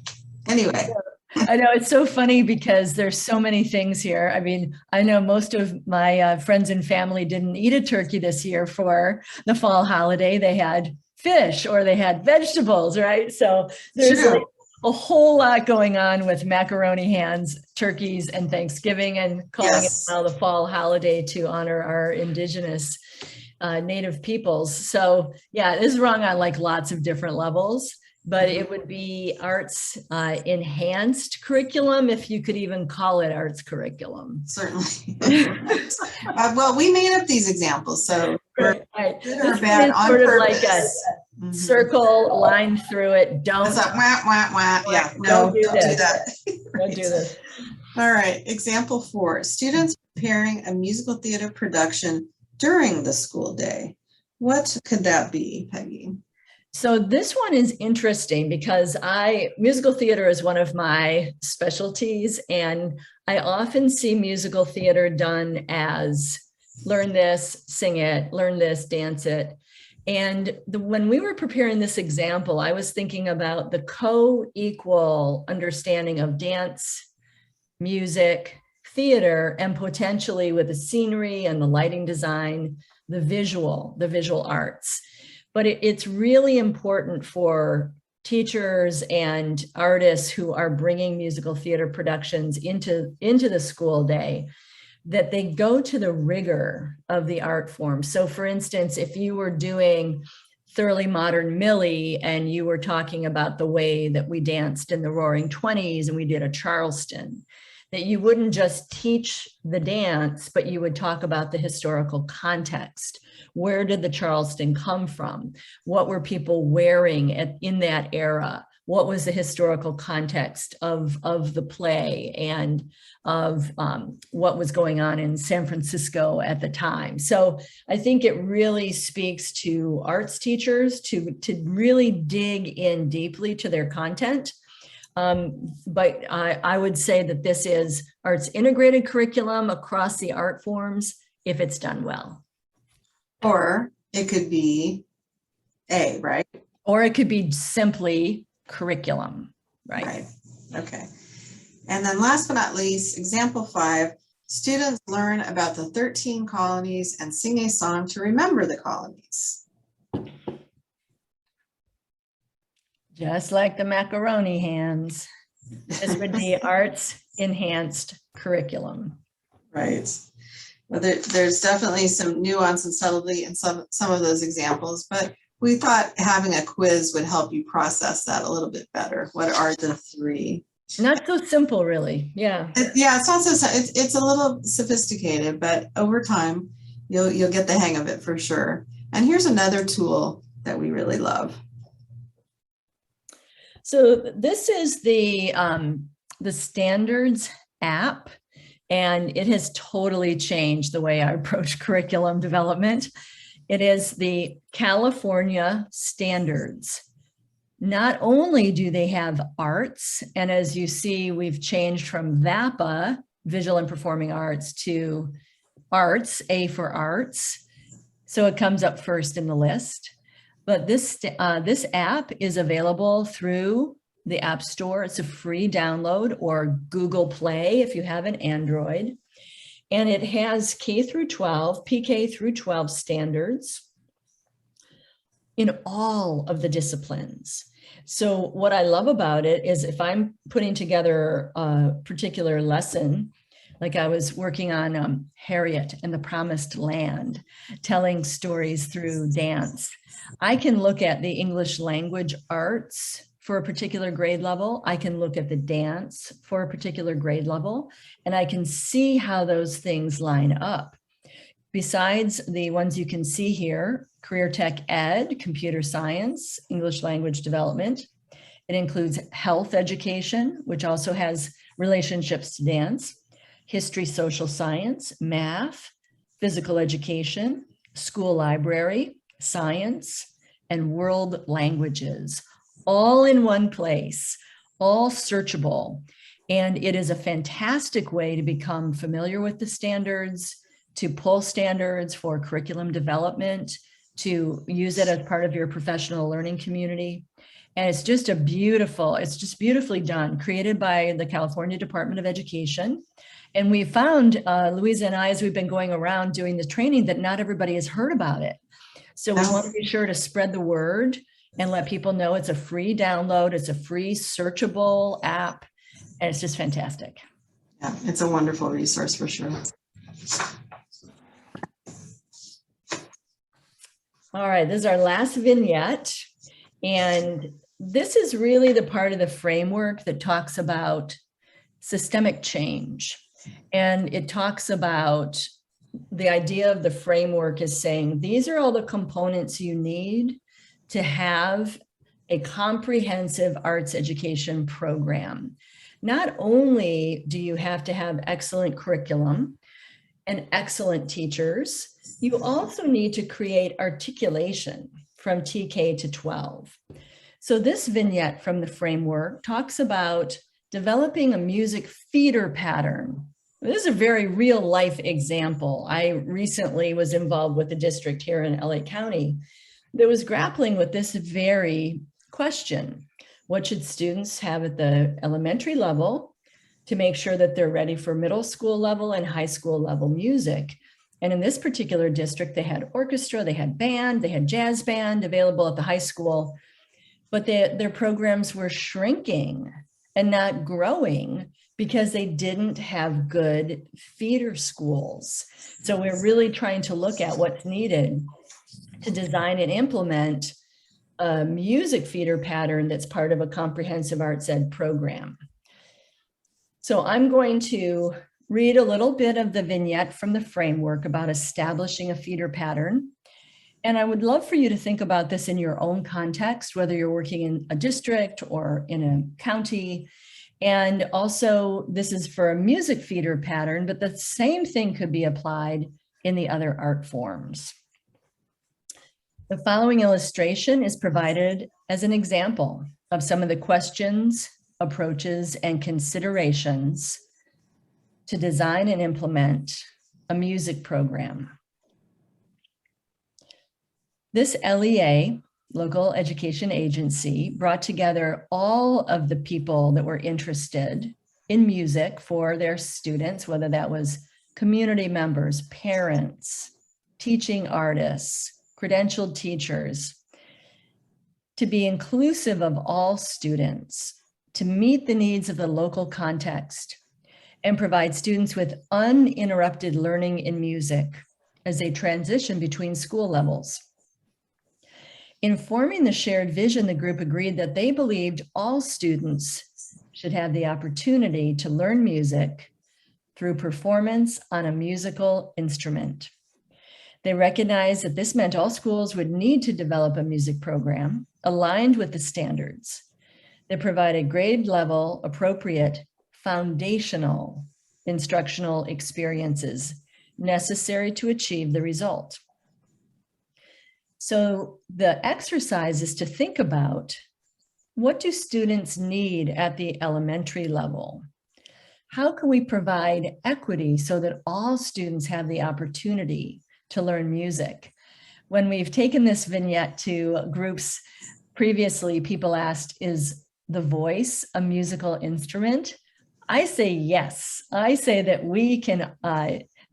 Anyway. I know, it's so funny because there's so many things here. I mean, I know most of my friends and family didn't eat a turkey this year for the fall holiday. They had fish or they had vegetables, right? So there's like a whole lot going on with macaroni hands, turkeys, and Thanksgiving, and calling it now the fall holiday to honor our indigenous Native peoples. So yeah, it is wrong on like lots of different levels, but it would be arts enhanced curriculum, if you could even call it arts curriculum. Certainly. Well, we made up these examples, so right. Good or bad on sort purpose. Of like a circle, line through it. Don't. It's like, wah, wah, wah. Yeah, no, don't do that. Don't do this. All right, example 4, students preparing a musical theater production during the school day. What could that be, Peggy? So this one is interesting because musical theater is one of my specialties, and I often see musical theater done as learn this, sing it, learn this, dance it. And when we were preparing this example, I was thinking about the co-equal understanding of dance, music, theater, and potentially with the scenery and the lighting design, the visual arts. But it's really important for teachers and artists who are bringing musical theater productions into the school day that they go to the rigor of the art form. So for instance, if you were doing Thoroughly Modern Millie and you were talking about the way that we danced in the Roaring 20s and we did a Charleston, that you wouldn't just teach the dance, but you would talk about the historical context. Where did the Charleston come from? What were people wearing in that era? what was the historical context of the play and of what was going on in San Francisco at the time. So I think it really speaks to arts teachers to really dig in deeply to their content. But I would say that this is arts integrated curriculum across the art forms if it's done well. Or it could be A, right? Or it could be simply curriculum, right? Right. Okay. And then last but not least, example 5, students learn about the 13 colonies and sing a song to remember the colonies. Just like the macaroni hands. This would be arts enhanced curriculum. Right. Well, there's definitely some nuance and subtlety in some of those examples, but we thought having a quiz would help you process that a little bit better. What are the 3? Not so simple, really. Yeah. Yeah, it's not so, it's a little sophisticated, but over time, you'll get the hang of it for sure. And here's another tool that we really love. So this is the Standards app, and it has totally changed the way I approach curriculum development. It is the California Standards. Not only do they have arts, and as you see, we've changed from VAPA, Visual and Performing Arts, to Arts, A for Arts. So it comes up first in the list. But this app is available through the App Store. It's a free download, or Google Play if you have an Android. And it has K through 12, PK through 12 standards in all of the disciplines. So what I love about it is if I'm putting together a particular lesson, like I was working on Harriet and the Promised Land, telling stories through dance, I can look at the English language arts for a particular grade level. I can look at the dance for a particular grade level, and I can see how those things line up. Besides the ones you can see here, Career Tech Ed, Computer Science, English Language Development. It includes Health Education, which also has relationships to dance, History, Social Science, Math, Physical Education, School Library, Science, and World Languages, all in one place, all searchable. And it is a fantastic way to become familiar with the standards, to pull standards for curriculum development, to use it as part of your professional learning community. And it's just it's just beautifully done, created by the California Department of Education. And we found, Louisa and I, as we've been going around doing the training, that not everybody has heard about it. So we want to be sure to spread the word and let people know it's a free download, it's a free searchable app, and it's just fantastic. Yeah, it's a wonderful resource for sure. All right, this is our last vignette. And this is really the part of the framework that talks about systemic change. And it talks about the idea of the framework is saying, these are all the components you need to have a comprehensive arts education program. Not only do you have to have excellent curriculum and excellent teachers, you also need to create articulation from TK to 12. So this vignette from the framework talks about developing a music feeder pattern. This is a very real life example. I recently was involved with a district here in LA County that was grappling with this very question. What should students have at the elementary level to make sure that they're ready for middle school level and high school level music? And in this particular district, they had orchestra, they had band, they had jazz band available at the high school, but their programs were shrinking and not growing because they didn't have good feeder schools. So we're really trying to look at what's needed to design and implement a music feeder pattern that's part of a comprehensive arts ed program. So I'm going to read a little bit of the vignette from the framework about establishing a feeder pattern. And I would love for you to think about this in your own context, whether you're working in a district or in a county. And also, this is for a music feeder pattern, but the same thing could be applied in the other art forms. The following illustration is provided as an example of some of the questions, approaches, and considerations to design and implement a music program. This LEA, Local Education Agency, brought together all of the people that were interested in music for their students, whether that was community members, parents, teaching artists, credentialed teachers, to be inclusive of all students, to meet the needs of the local context, and provide students with uninterrupted learning in music as they transition between school levels. In forming the shared vision, the group agreed that they believed all students should have the opportunity to learn music through performance on a musical instrument. They recognized that this meant all schools would need to develop a music program aligned with the standards that provided grade level appropriate foundational instructional experiences necessary to achieve the result. So the exercise is to think about, what do students need at the elementary level? How can we provide equity so that all students have the opportunity to learn music? When we've taken this vignette to groups previously, people asked, is the voice a musical instrument? I say yes. I say that we can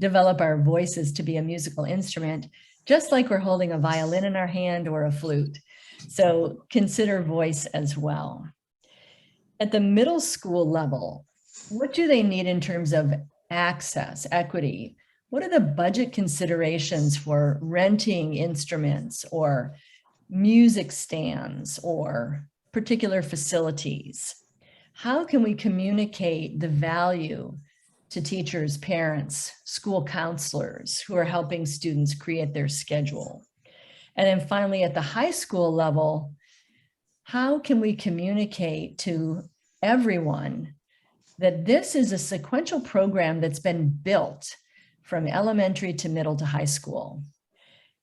develop our voices to be a musical instrument, just like we're holding a violin in our hand or a flute. So consider voice as well. At the middle school level, what do they need in terms of access, equity? What are the budget considerations for renting instruments or music stands or particular facilities? How can we communicate the value to teachers, parents, school counselors who are helping students create their schedule? And then finally, at the high school level, how can we communicate to everyone that this is a sequential program that's been built from elementary to middle to high school?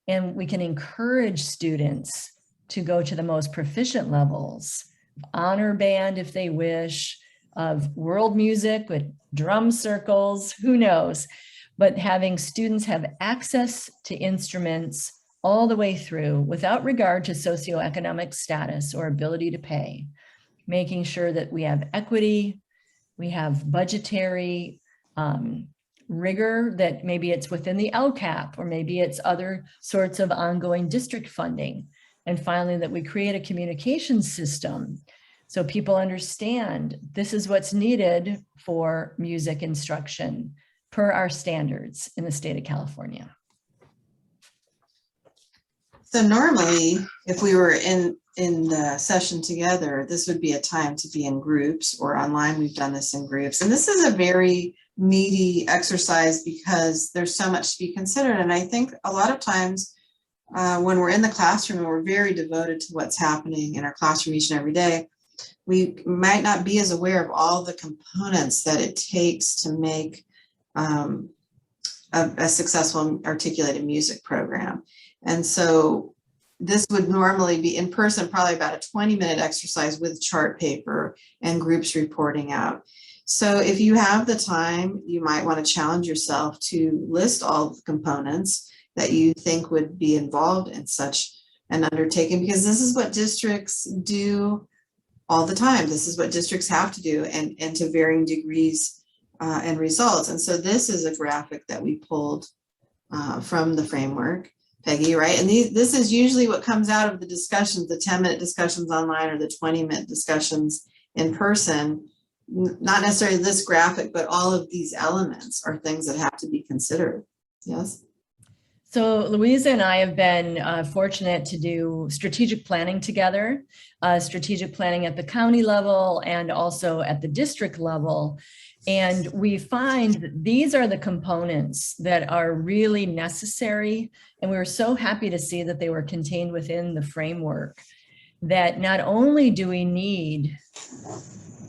And we can encourage students to go to the most proficient levels, honor band if they wish, of world music with drum circles, who knows, but having students have access to instruments all the way through without regard to socioeconomic status or ability to pay, making sure that we have equity, we have budgetary rigor, that maybe it's within the LCAP or maybe it's other sorts of ongoing district funding. And finally, that we create a communication system so people understand this is what's needed for music instruction per our standards in the state of California. So normally, if we were in the session together, this would be a time to be in groups, or online we've done this in groups. And this is a very meaty exercise because there's so much to be considered. And I think a lot of times when we're in the classroom and we're very devoted to what's happening in our classroom each and every day, we might not be as aware of all the components that it takes to make a successful articulated music program. And so this would normally be in person, probably about a 20-minute exercise with chart paper and groups reporting out. So if you have the time, you might want to challenge yourself to list all the components that you think would be involved in such an undertaking, because this is what districts do all the time. This is what districts have to do, and to varying degrees and results. And so this is a graphic that we pulled from the framework, Peggy, right? And this is usually what comes out of the discussions, the 10-minute discussions online or the 20-minute discussions in person. Not necessarily this graphic, but all of these elements are things that have to be considered. Yes. So Louisa and I have been fortunate to do strategic planning together, strategic planning at the county level and also at the district level. And we find that these are the components that are really necessary. And we were so happy to see that they were contained within the framework, that not only do we need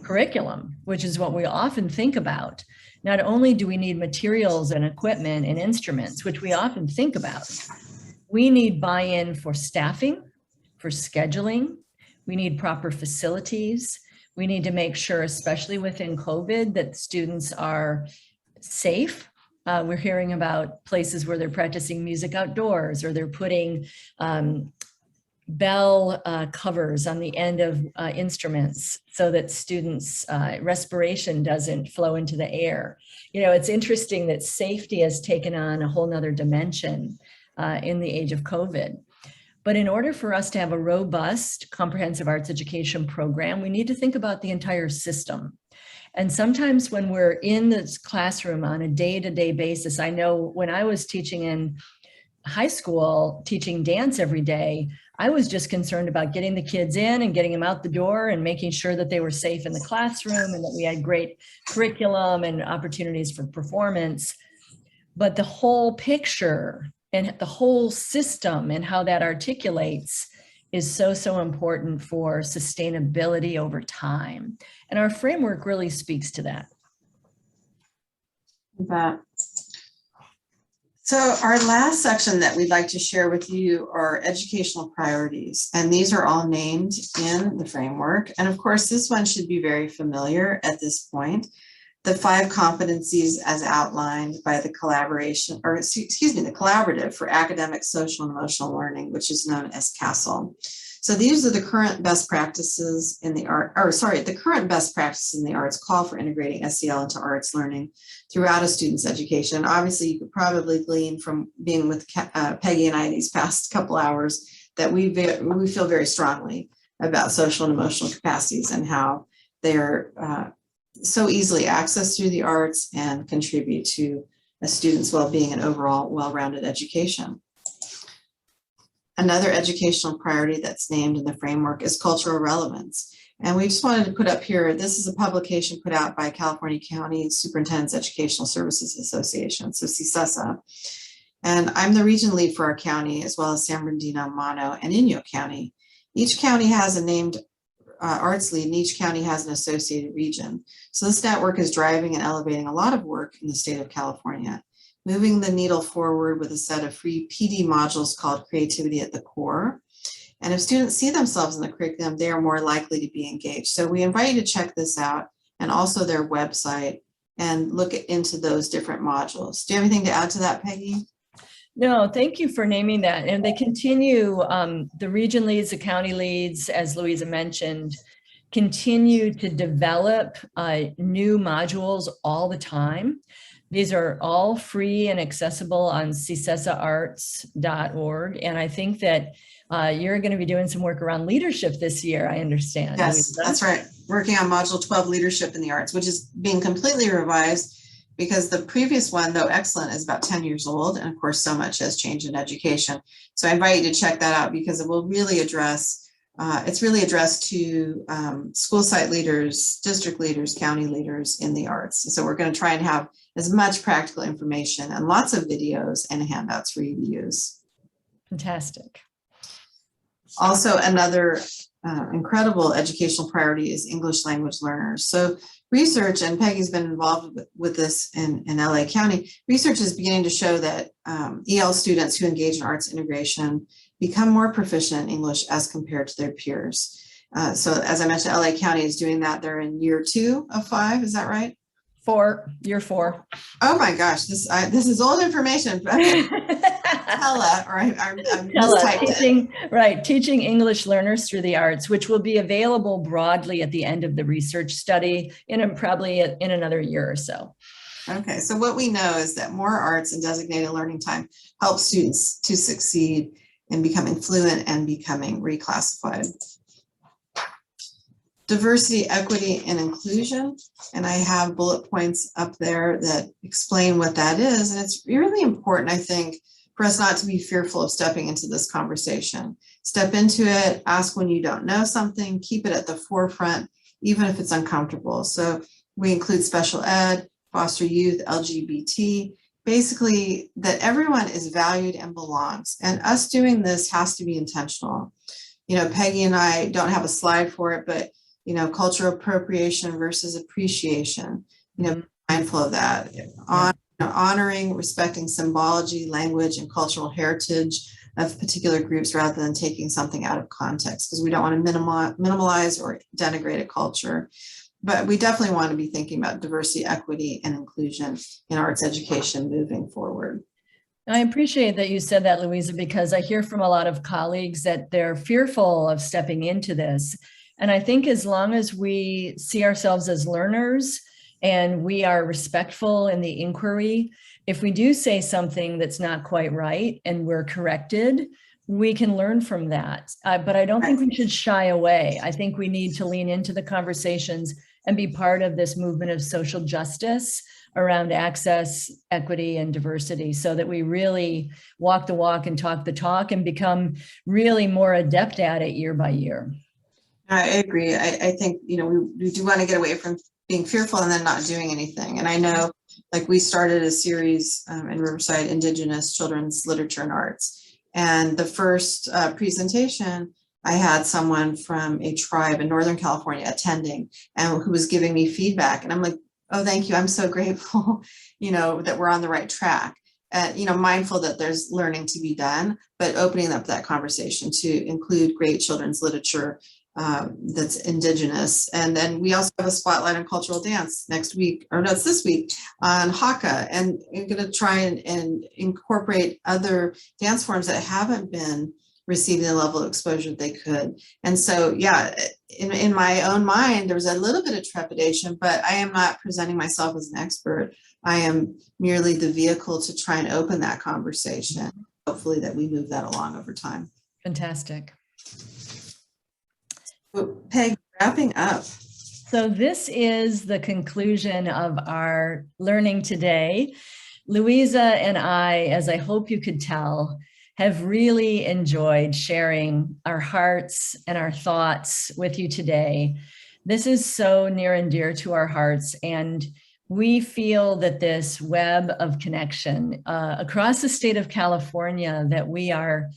curriculum, which is what we often think about, not only do we need materials and equipment and instruments, which we often think about, we need buy-in for staffing, for scheduling. We need proper facilities. We need to make sure, especially within COVID, that students are safe. We're hearing about places where they're practicing music outdoors, or they're putting bell covers on the end of instruments so that students' respiration doesn't flow into the air. You know, it's interesting that safety has taken on a whole nother dimension in the age of COVID. But in order for us to have a robust, comprehensive arts education program, we need to think about the entire system. And sometimes when we're in this classroom on a day-to-day basis, I know when I was teaching in high school, teaching dance every day, I was just concerned about getting the kids in and getting them out the door and making sure that they were safe in the classroom and that we had great curriculum and opportunities for performance. But the whole picture and the whole system and how that articulates is so, so important for sustainability over time. And our framework really speaks to that. So our last section that we'd like to share with you are educational priorities. And these are all named in the framework. And of course, this one should be very familiar at this point. The 5 competencies as outlined by the collaboration, or excuse me, the Collaborative for Academic, Social, and Emotional Learning, which is known as CASEL. So these are the current best practices in the the current best practices in the arts call for integrating SEL into arts learning throughout a student's education. Obviously, you could probably glean from being with Peggy and I these past couple hours that we feel very strongly about social and emotional capacities and how they're so easily accessed through the arts and contribute to a student's well-being and overall well-rounded education. Another educational priority that's named in the framework is cultural relevance. And we just wanted to put up here, this is a publication put out by California County Superintendent's Educational Services Association, so CSESA. And I'm the region lead for our county, as well as San Bernardino, Mono, and Inyo County. Each county has a named arts lead, and each county has an associated region. So this network is driving and elevating a lot of work in the state of California, moving the needle forward with a set of free PD modules called Creativity at the Core. And if students see themselves in the curriculum, they are more likely to be engaged. So we invite you to check this out and also their website and look into those different modules. Do you have anything to add to that, Peggy? No, thank you for naming that. And they continue, the region leads, the county leads, as Louisa mentioned, continue to develop new modules all the time. These are all free and accessible on csesaarts.org. And I think that you're going to be doing some work around leadership this year, I understand. Yes, Louisa. that's right. Working on Module 12, Leadership in the Arts, which is being completely revised because the previous one, though excellent, is about 10 years old. And of course, so much has changed in education. So I invite you to check that out because it will really address, it's really addressed to school site leaders, district leaders, county leaders in the arts. So we're going to try and have as much practical information and lots of videos and handouts for you to use. Fantastic. Also, another incredible educational priority is English language learners. So research, and Peggy's been involved with this in LA County, research is beginning to show that EL students who engage in arts integration become more proficient in English as compared to their peers. So as I mentioned, LA County is doing that. They're in year 2 of 5, is that right? Year 4. Oh my gosh, this is old information. Tella, or I'm mistyped it. Teaching English learners through the arts, which will be available broadly at the end of the research study probably in another year or so. Okay, so what we know is that more arts and designated learning time help students to succeed in becoming fluent and becoming reclassified. Diversity, equity, and inclusion. And I have bullet points up there that explain what that is. And it's really important, I think, for us not to be fearful of stepping into this conversation. Step into it, ask when you don't know something, keep it at the forefront, even if it's uncomfortable. So We include special ed, foster youth, LGBT, basically that everyone is valued and belongs. And us doing this has to be intentional. You know, Peggy and I don't have a slide for it, but, you know, cultural appropriation versus appreciation, you know, mindful of that. Honoring, respecting symbology, language, and cultural heritage of particular groups rather than taking something out of context, because we don't want to minimalize or denigrate a culture. But we definitely want to be thinking about diversity, equity, and inclusion in arts education moving forward. I appreciate that you said that, Louisa, because I hear from a lot of colleagues that they're fearful of stepping into this. And I think as long as we see ourselves as learners and we are respectful in the inquiry, if we do say something that's not quite right and we're corrected, we can learn from that. But I don't think we should shy away. I think we need to lean into the conversations and be part of this movement of social justice around access, equity, and diversity, so that we really walk the walk and talk the talk and become really more adept at it year by year. I agree. I think, you know, we do want to get away from being fearful and then not doing anything. And I know, like, we started a series in Riverside, Indigenous Children's Literature and Arts. And the first presentation, I had someone from a tribe in Northern California attending and who was giving me feedback. And I'm like, oh, thank you. I'm so grateful, you know, that we're on the right track. You know, mindful that there's learning to be done, but opening up that conversation to include great children's literature that's Indigenous. And then we also have a spotlight on cultural dance next week, or no, it's this week, on Haka. And we're going to try and incorporate other dance forms that haven't been receiving the level of exposure they could. And so, yeah, in my own mind, there was a little bit of trepidation, but I am not presenting myself as an expert. I am merely the vehicle to try and open that conversation. Hopefully that we move that along over time. Fantastic. Peg, wrapping up. So this is the conclusion of our learning today. Louisa and I, as I hope you could tell, have really enjoyed sharing our hearts and our thoughts with you today. This is so near and dear to our hearts, and we feel that this web of connection across the state of California, that we are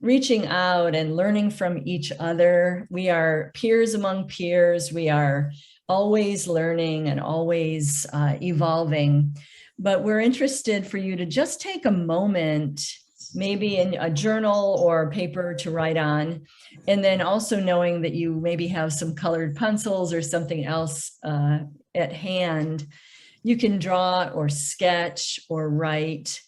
reaching out and learning from each other. We are peers among peers. We are always learning and always evolving. But we're interested for you to just take a moment, maybe in a journal or paper to write on, and then also knowing that you maybe have some colored pencils or something else at hand, you can draw or sketch or write.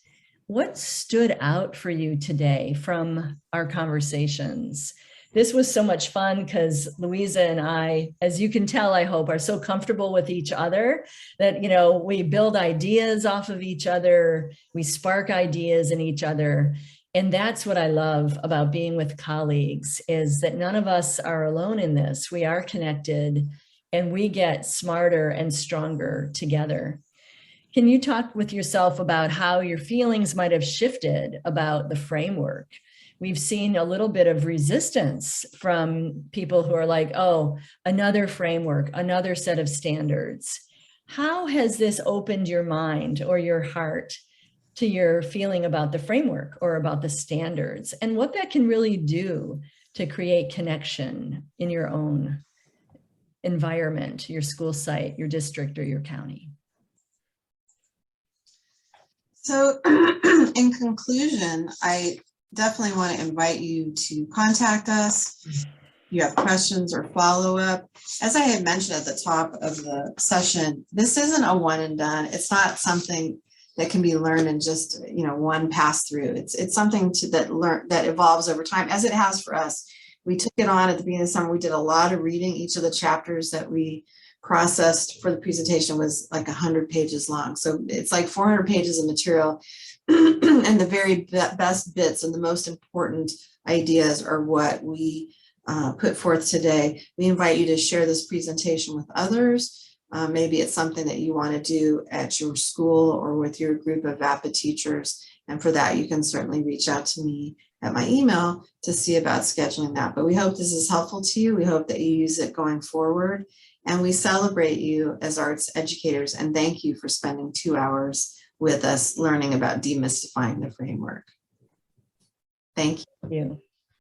What stood out for you today from our conversations? This was so much fun because Louisa and I, as you can tell, I hope, are so comfortable with each other that, you know, we build ideas off of each other, we spark ideas in each other. And that's what I love about being with colleagues, is that none of us are alone in this. We are connected and we get smarter and stronger together. Can you talk with yourself about how your feelings might have shifted about the framework? We've seen a little bit of resistance from people who are like, oh, another framework, another set of standards. How has this opened your mind or your heart to your feeling about the framework or about the standards, and what that can really do to create connection in your own environment, your school site, your district, or your county? So in conclusion, I definitely want to invite you to contact us. If you have questions or follow-up. As I had mentioned at the top of the session, this isn't a one and done. It's not something that can be learned in just, you know, one pass through. It's something that evolves over time, as it has for us. We took it on at the beginning of the summer. We did a lot of reading. Each of the chapters that we processed for the presentation was like 100 pages long. So it's like 400 pages of material. And the very best bits and the most important ideas are what we put forth today. We invite you to share this presentation with others. Maybe it's something that you want to do at your school or with your group of VAPA teachers. And for that, you can certainly reach out to me at my email to see about scheduling that. But we hope this is helpful to you. We hope that you use it going forward. And we celebrate you as arts educators and thank you for spending 2 hours with us learning about demystifying the framework. Thank you. You.